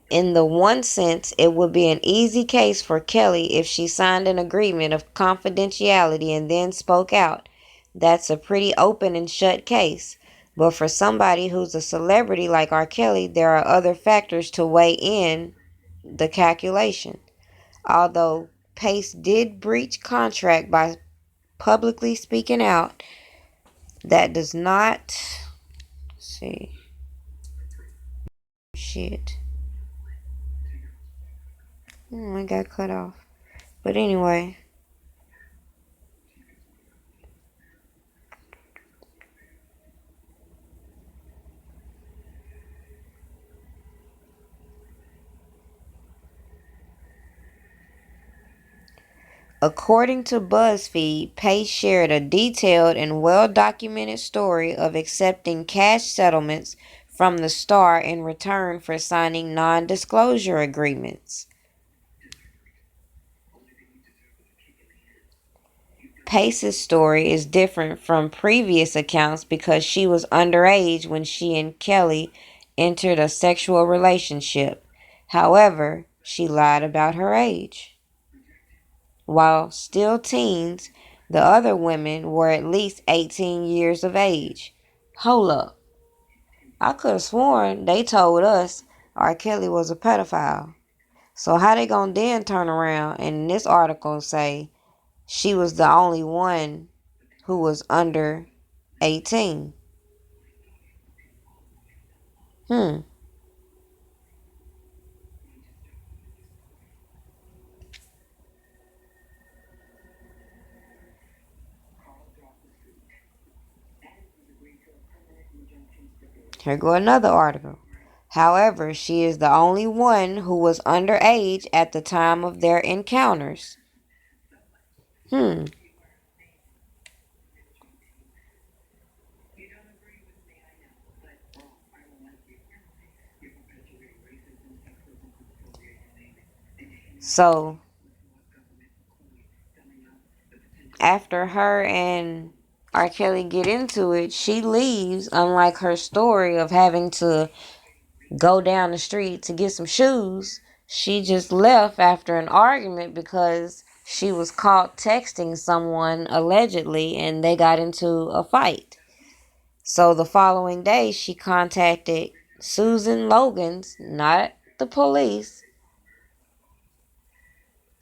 In the one sense, it would be an easy case for Kelly if she signed an agreement of confidentiality and then spoke out. That's a pretty open and shut case. But for somebody who's a celebrity like R. Kelly, there are other factors to weigh in the calculation. Although Pace did breach contract by publicly speaking out, that does not... see. Shit. I got cut off. But anyway. According to BuzzFeed, Pace shared a detailed and well-documented story of accepting cash settlements from the star in return for signing non-disclosure agreements. Pace's story is different from previous accounts because she was underage when she and Kelly entered a sexual relationship. However, she lied about her age. While still teens, the other women were at least 18 years of age. Hold up. I could have sworn they told us R. Kelly was a pedophile. So how they gonna then turn around and in this article say she was the only one who was under 18? Here go another article. However, she is the only one who was underage at the time of their encounters. So after her and R. Kelly get into it, she leaves, unlike her story of having to go down the street to get some shoes. She just left after an argument because she was caught texting someone allegedly and they got into a fight. So the following day, she contacted Susan Logan's, not the police,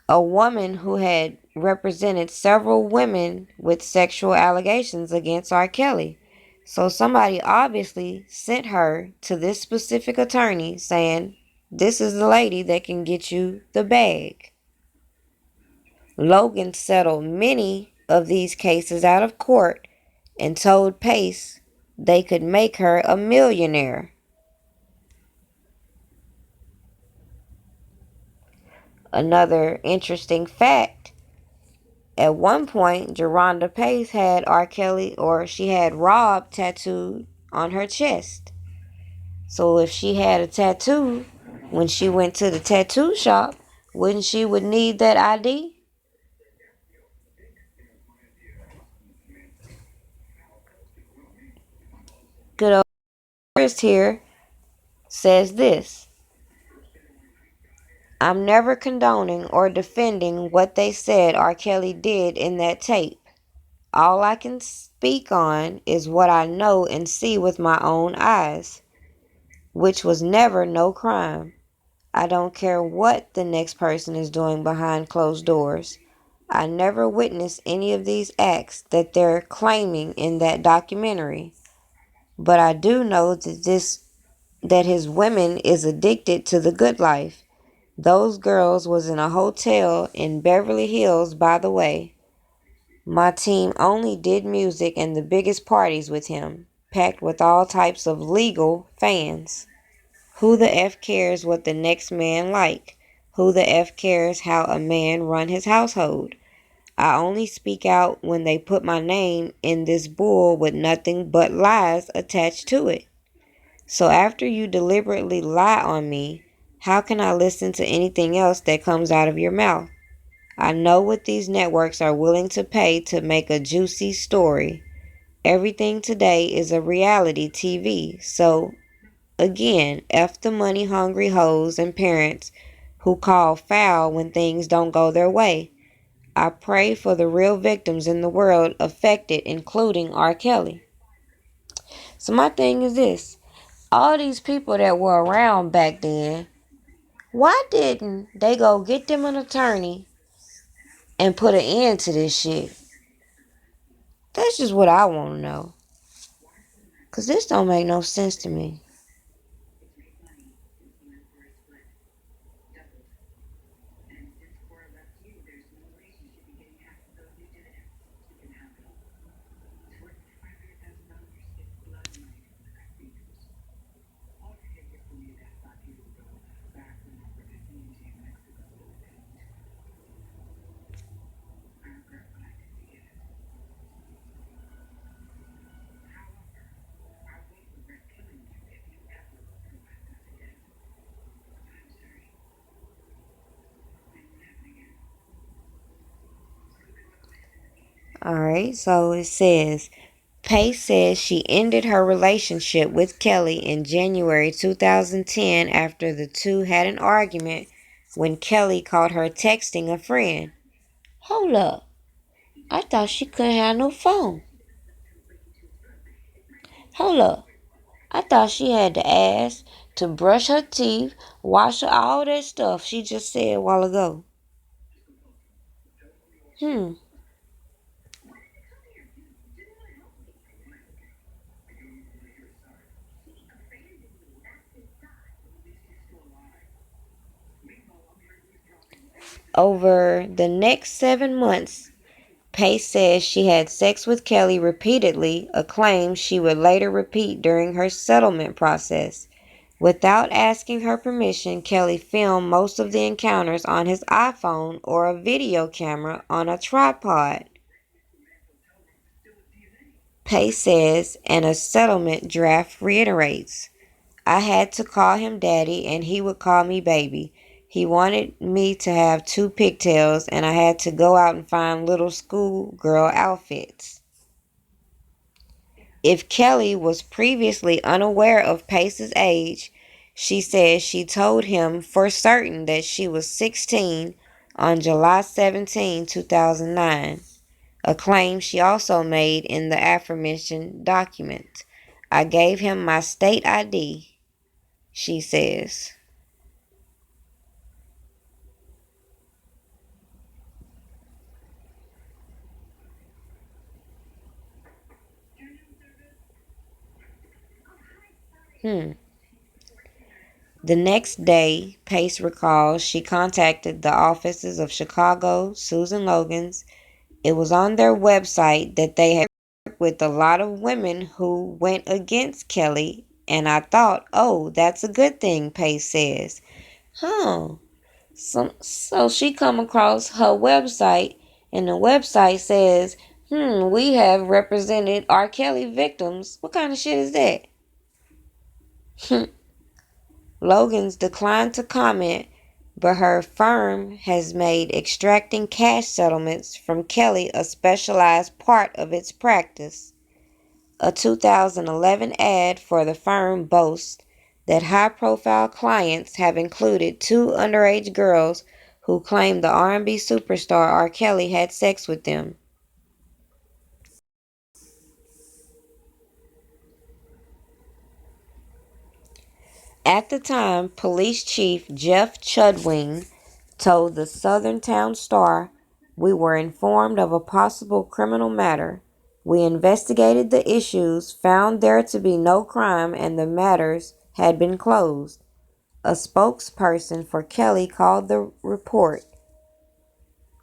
a woman who had represented several women with sexual allegations against R. Kelly. So somebody obviously sent her to this specific attorney saying, this is the lady that can get you the bag. Logan settled many of these cases out of court and told Pace they could make her a millionaire. Another interesting fact, at one point, Geronda Pace had R. Kelly, or she had Rob tattooed on her chest. So if she had a tattoo, when she went to the tattoo shop, wouldn't she would need that ID? Good old Chris here says this. I'm never condoning or defending what they said R. Kelly did in that tape. All I can speak on is what I know and see with my own eyes, which was never no crime. I don't care what the next person is doing behind closed doors. I never witnessed any of these acts that they're claiming in that documentary. But I do know that his women is addicted to the good life. Those girls was in a hotel in Beverly Hills, by the way. My team only did music and the biggest parties with him, packed with all types of legal fans. Who the F cares what the next man like? Who the F cares how a man run his household? I only speak out when they put my name in this bull with nothing but lies attached to it. So after you deliberately lie on me, how can I listen to anything else that comes out of your mouth? I know what these networks are willing to pay to make a juicy story. Everything today is a reality TV, so again, F the money-hungry hoes and parents who call foul when things don't go their way. I pray for the real victims in the world affected, including R. Kelly. So my thing is this. All these people that were around back then, why didn't they go get them an attorney and put an end to this shit? That's just what I want to know. Because this don't make no sense to me. Alright, so it says, Pace says she ended her relationship with Kelly in January 2010 after the two had an argument when Kelly caught her texting a friend. Hold up. I thought she couldn't have no phone. Hold up. I thought she had to ask to brush her teeth, wash all that stuff she just said a while ago. Over the next 7 months, Pace says she had sex with Kelly repeatedly, a claim she would later repeat during her settlement process. Without asking her permission, Kelly filmed most of the encounters on his iPhone or a video camera on a tripod. Pace says, and a settlement draft reiterates, I had to call him daddy and he would call me baby. He wanted me to have 2 pigtails, and I had to go out and find little schoolgirl outfits. If Kelly was previously unaware of Pace's age, she says she told him for certain that she was 16 on July 17, 2009, a claim she also made in the aforementioned document. I gave him my state ID, she says. The next day, Pace recalls she contacted the offices of Chicago, Susan Logan's. It was on their website that they had worked with a lot of women who went against Kelly, and I thought, oh, that's a good thing, Pace says. So she come across her website, and the website says, we have represented R. Kelly victims. What kind of shit is that? Logan's declined to comment, but her firm has made extracting cash settlements from Kelly a specialized part of its practice. A 2011 ad for the firm boasts that high-profile clients have included 2 underage girls who claim the R&B superstar R. Kelly had sex with them. At the time, Police Chief Jeff Chudwing told the Southern Town Star, "We were informed of a possible criminal matter. We investigated the issues, found there to be no crime, and the matters had been closed." A spokesperson for Kelly called the report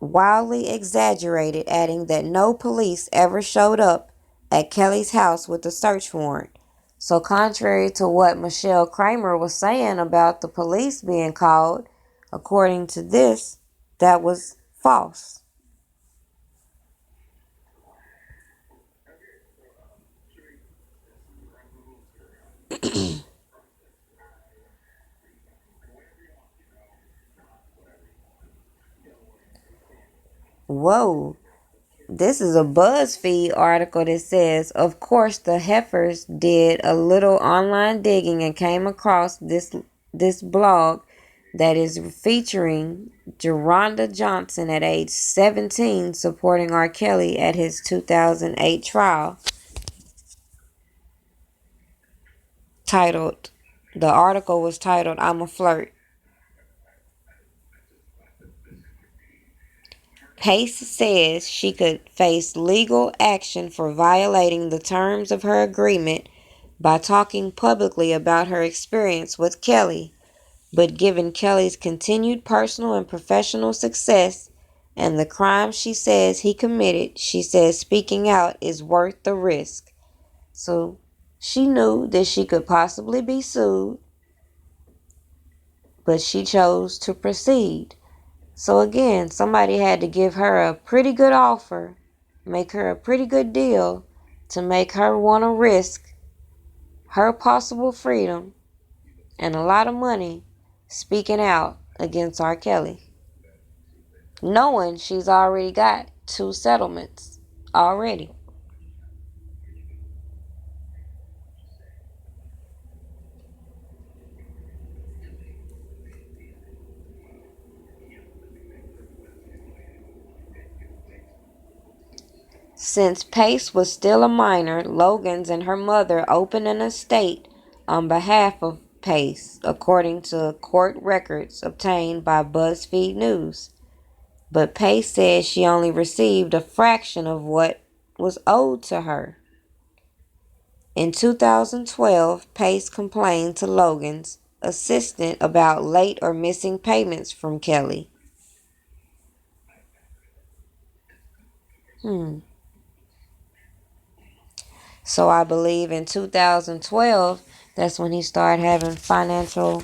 wildly exaggerated, adding that no police ever showed up at Kelly's house with a search warrant. So contrary to what Michelle Kramer was saying about the police being called, according to this, that was false. Whoa. This is a BuzzFeed article that says, of course, the heifers did a little online digging and came across this blog that is featuring Geronda Johnson at age 17 supporting R. Kelly at his 2008 trial. The article was titled, "I'm a Flirt." Pace says she could face legal action for violating the terms of her agreement by talking publicly about her experience with Kelly, but given Kelly's continued personal and professional success and the crime she says he committed, she says speaking out is worth the risk. So she knew that she could possibly be sued, but she chose to proceed. So again, somebody had to give her a pretty good offer, make her a pretty good deal to make her want to risk her possible freedom and a lot of money speaking out against R. Kelly, knowing she's already got 2 settlements already. Since Pace was still a minor, Logan's and her mother opened an estate on behalf of Pace, according to court records obtained by BuzzFeed News. But Pace says she only received a fraction of what was owed to her. In 2012, Pace complained to Logan's assistant about late or missing payments from Kelly. So I believe in 2012, that's when he started having financial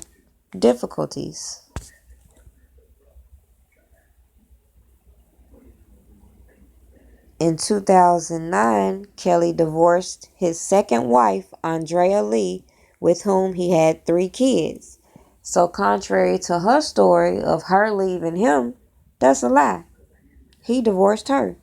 difficulties. In 2009, Kelly divorced his second wife, Andrea Lee, with whom he had 3 kids. So contrary to her story of her leaving him, that's a lie. He divorced her.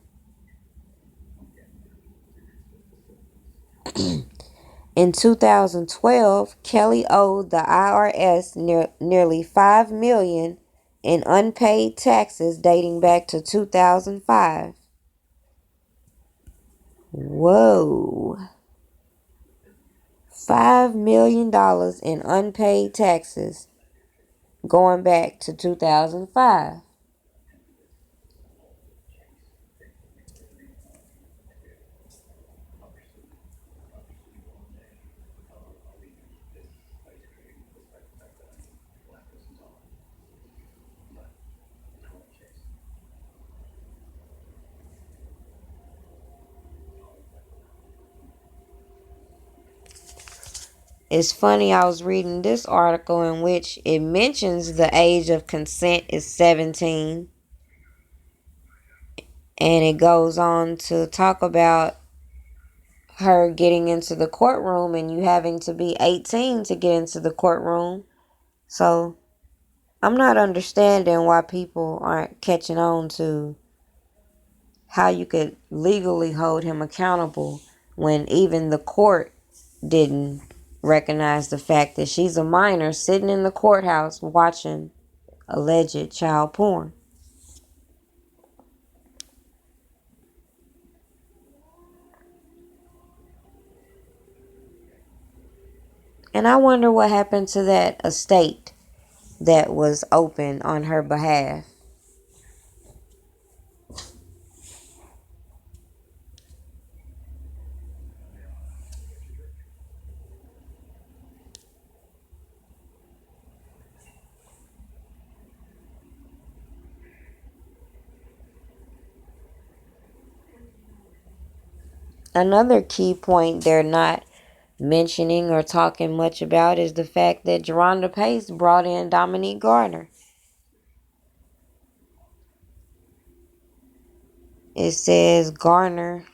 In 2012, Kelly owed the IRS nearly $5 million in unpaid taxes dating back to 2005. Whoa. $5 million in unpaid taxes going back to 2005. It's funny, I was reading this article in which it mentions the age of consent is 17. And it goes on to talk about her getting into the courtroom and you having to be 18 to get into the courtroom. So I'm not understanding why people aren't catching on to how you could legally hold him accountable when even the court didn't recognize the fact that she's a minor sitting in the courthouse watching alleged child porn. And I wonder what happened to that estate that was open on her behalf. Another key point they're not mentioning or talking much about is the fact that Geronda Pace brought in Dominique Gardner. It says Garner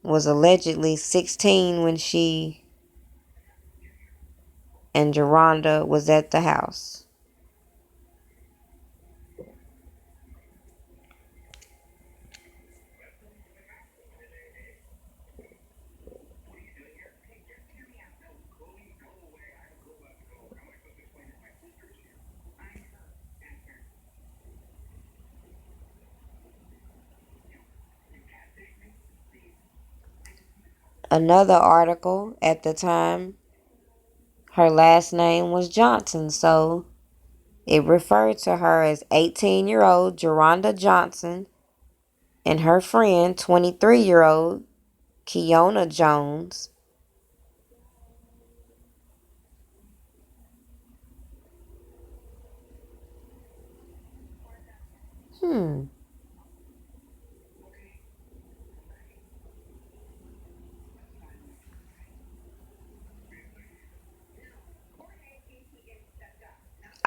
was allegedly 16 when she and Geronda was at the house. Another article at the time, her last name was Johnson, so it referred to her as 18-year-old Geronda Johnson and her friend, 23-year-old Kiona Jones.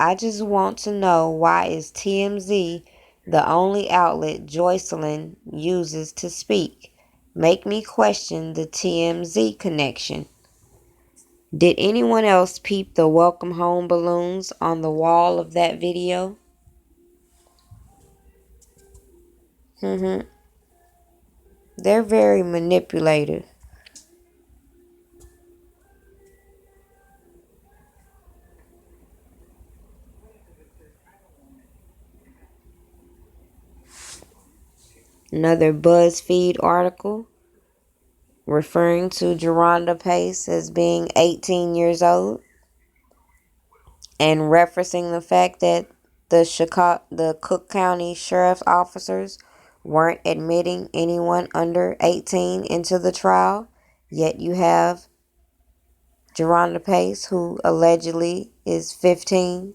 I just want to know, why is TMZ the only outlet Joycelyn uses to speak? Make me question the TMZ connection. Did anyone else peep the welcome home balloons on the wall of that video? They're very manipulative. Another BuzzFeed article referring to Geronda Pace as being 18 years old and referencing the fact that the Cook County Sheriff's officers weren't admitting anyone under 18 into the trial, yet you have Geronda Pace, who allegedly is 15.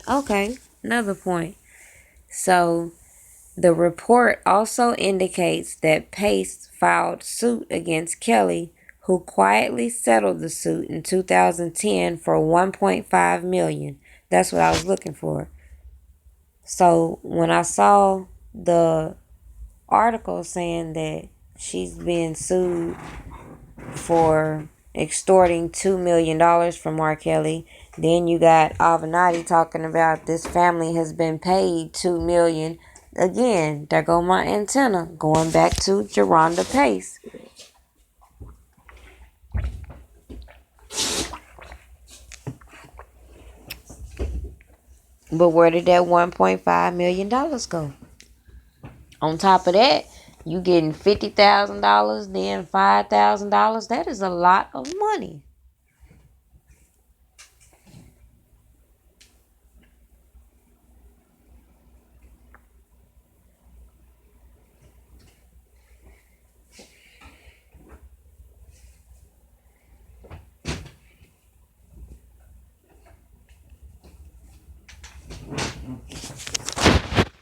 Okay, another point. So the report also indicates that Pace filed suit against Kelly, who quietly settled the suit in 2010 for $1.5 million. That's what I was looking for. So when I saw the article saying that she's being sued for extorting $2 million from R. Kelly, then you got Avenatti talking about this family has been paid $2 million. Again, there go my antenna going back to Geronda Pace. But where did that $1.5 million go? On top of that, you getting $50,000, then $5,000. That is a lot of money.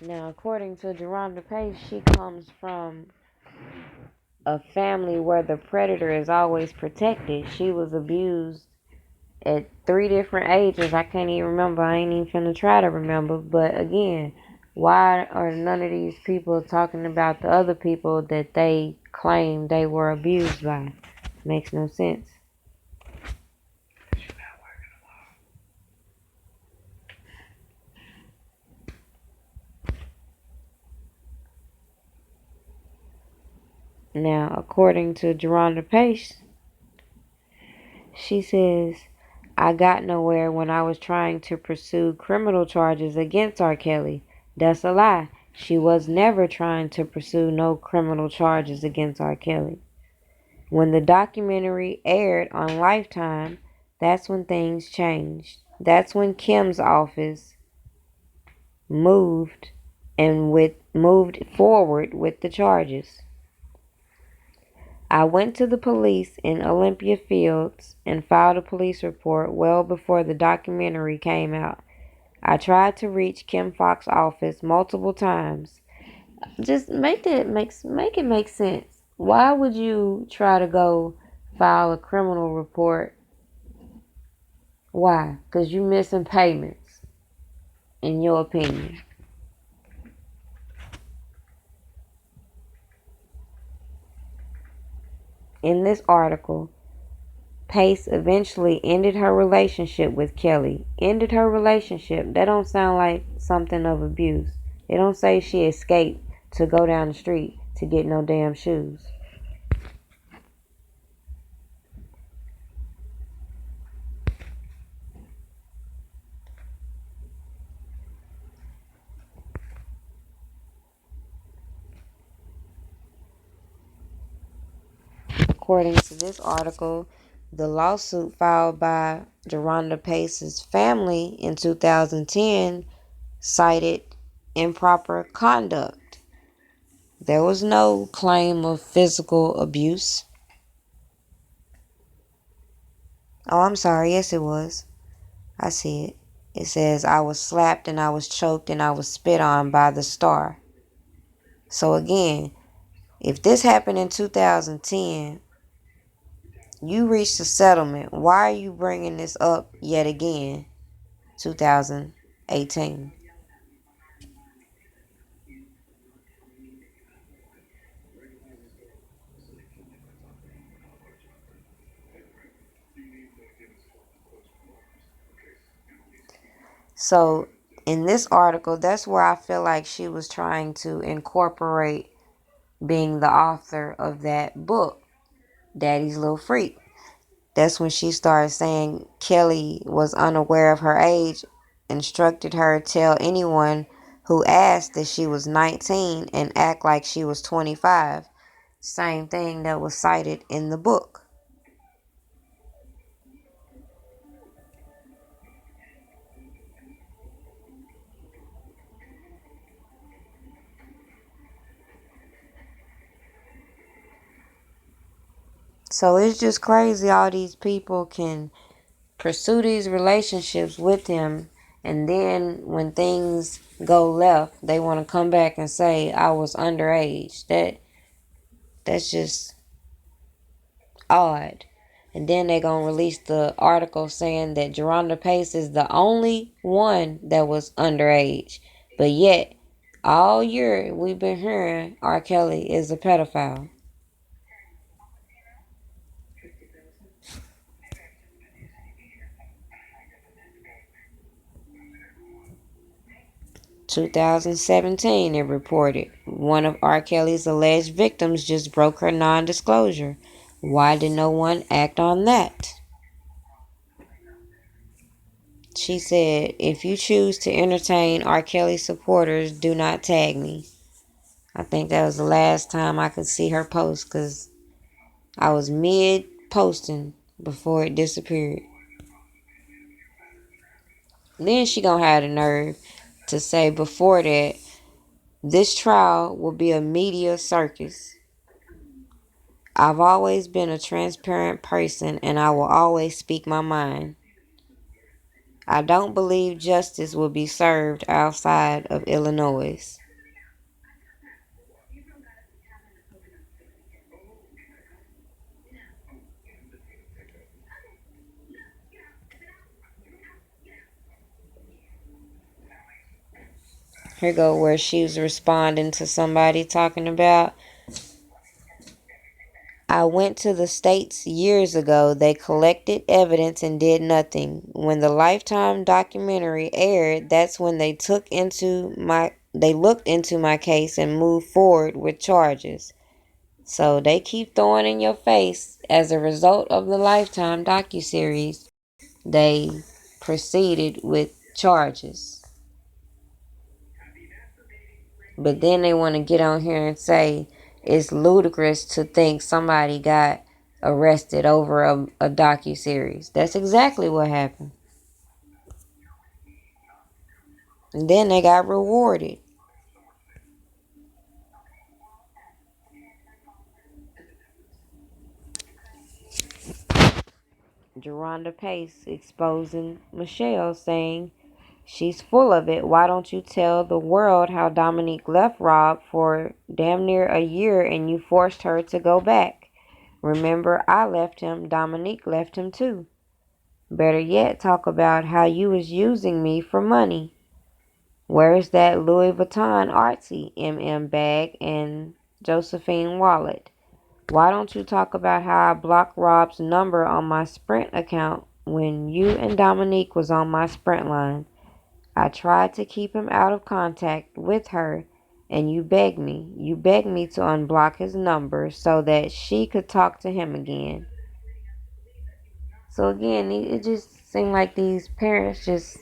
Now, according to Geronda Pace, she comes from a family where the predator is always protected. She was abused at 3 different ages. I can't even remember. I ain't even finna try to remember. But again, why are none of these people talking about the other people that they claim they were abused by? Makes no sense. Now, according to Geronda Pace, she says, I got nowhere when I was trying to pursue criminal charges against R. Kelly. That's a lie. She was never trying to pursue no criminal charges against R. Kelly. When the documentary aired on Lifetime, that's when things changed. That's when Kim's office moved forward with the charges. I went to the police in Olympia Fields and filed a police report well before the documentary came out. I tried to reach Kim Foxx's office multiple times. Just make it make sense. Why would you try to go file a criminal report? Why? Because you missing payments, in your opinion. In this article, Pace eventually ended her relationship with Kelly. Ended her relationship. That don't sound like something of abuse. It don't say she escaped to go down the street to get no damn shoes. According to this article, the lawsuit filed by Geronda Pace's family in 2010 cited improper conduct. There was no claim of physical abuse. Oh, I'm sorry. Yes, it was. I see it. It says, I was slapped and I was choked and I was spit on by the star. So again, if this happened in 2010, you reached a settlement. Why are you bringing this up yet again, 2018? So in this article, that's where I feel like she was trying to incorporate being the author of that book, Daddy's Little Freak. That's when she started saying Kelly was unaware of her age, instructed her to tell anyone who asked that she was 19 and act like she was 25. Same thing that was cited in the book. So it's just crazy all these people can pursue these relationships with him And then when things go left, they want to come back and say I was underage. That's just odd. And then they're going to release the article saying that Geronda Pace is the only one that was underage. But yet, all year we've been hearing R. Kelly is a pedophile. 2017, it reported. One of R. Kelly's alleged victims just broke her non-disclosure. Why did no one act on that? She said, if you choose to entertain R. Kelly supporters, do not tag me. I think that was the last time I could see her post because I was mid-posting before it disappeared. Then she gonna have the nerve to say before that, this trial will be a media circus. I've always been a transparent person and I will always speak my mind. I don't believe justice will be served outside of Illinois. Here go where she was responding to somebody talking about, I went to the States years ago. They collected evidence and did nothing. When the Lifetime documentary aired, that's when they looked into my case and moved forward with charges. So they keep throwing in your face as a result of the Lifetime docuseries. They proceeded with charges. But then they want to get on here and say it's ludicrous to think somebody got arrested over a docuseries. That's exactly what happened. And then they got rewarded. Geronda Pace exposing Michelle, saying she's full of it. Why don't you tell the world how Dominique left Rob for damn near a year and you forced her to go back? Remember, I left him. Dominique left him too. Better yet, talk about how you was using me for money. Where's that Louis Vuitton artsy bag and Josephine wallet? Why don't you talk about how I blocked Rob's number on my Sprint account when you and Dominique was on my Sprint line? I tried to keep him out of contact with her, and you begged me. You begged me to unblock his number so that she could talk to him again. So again, it just seemed like these parents just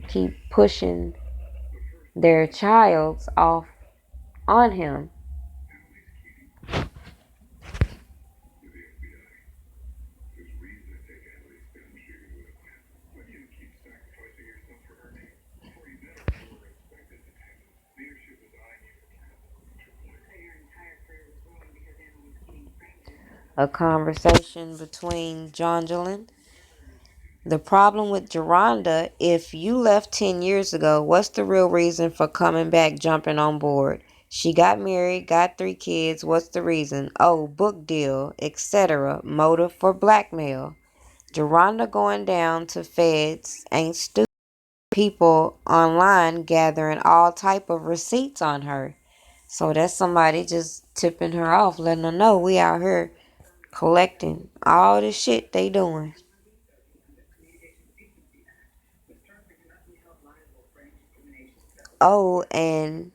keep pushing their childs off on him. A conversation between Jonjolin. The problem with Geronda, if you left 10 years ago, what's the real reason for coming back, jumping on board? She got married, got 3 kids. What's the reason? Oh, book deal, etc. Motive for blackmail. Geronda going down to feds ain't stupid. People online gathering all type of receipts on her. So that's somebody just tipping her off, letting her know we out here collecting all the shit they doing. Oh, and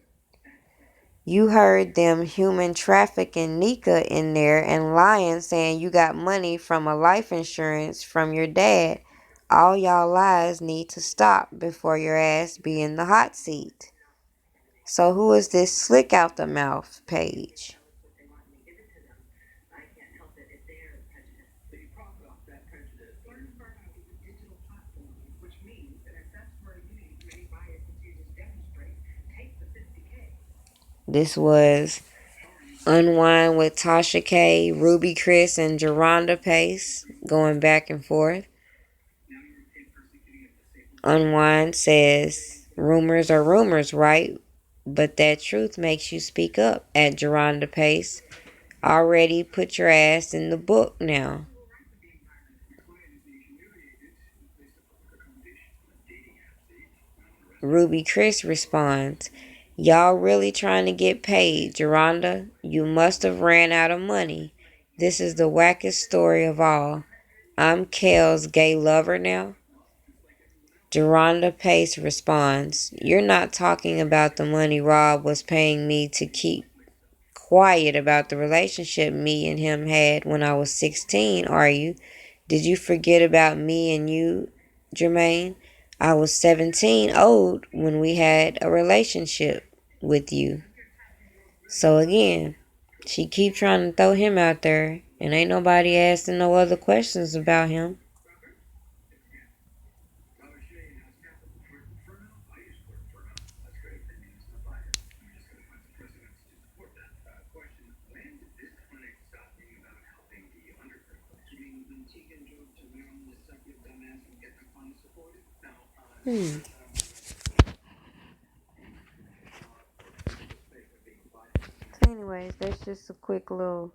you heard them human trafficking Nika in there and lying, saying you got money from a life insurance from your dad. All y'all lies need to stop before your ass be in the hot seat. So who is this slick out the mouth page? This was Unwind with Tasha K, Ruby Chris, and Geronda Pace going back and forth. Unwind says, rumors are rumors, right? But that truth makes you speak up. At Geronda Pace, already put your ass in the book now. Ruby Chris responds, y'all really trying to get paid, Geronda? You must have ran out of money. This is the wackest story of all. I'm Kale's gay lover now? Geronda Pace responds, you're not talking about the money Rob was paying me to keep quiet about the relationship me and him had when I was 16, are you? Did you forget about me and you, Jermaine? I was 17 old when we had a relationship with you. So again, she keep trying to throw him out there, and ain't nobody asking no other questions about him. So anyways, that's just a quick little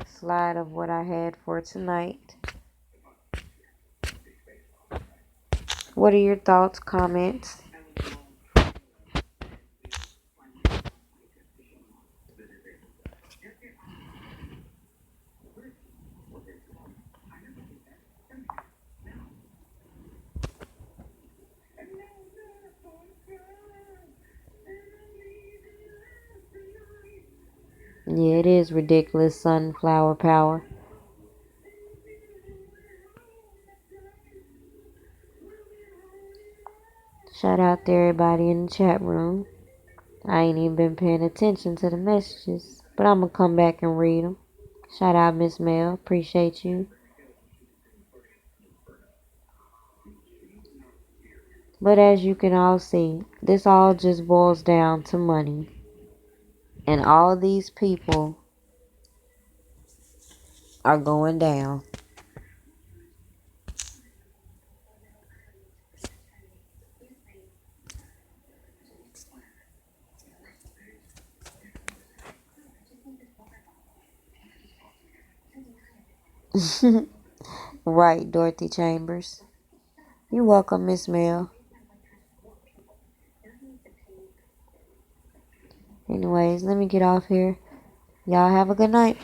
slide of what I had for tonight. What are your thoughts, comments? Yeah, it is ridiculous sunflower power. Shout out to everybody in the chat room. I ain't even been paying attention to the messages, but I'm gonna come back and read them. Shout out Miss Mel, appreciate you. But as you can all see, this all just boils down to money. And all these people are going down. Right, Dorothy Chambers. You're welcome, Miss Mel. Anyways, let me get off here. Y'all have a good night.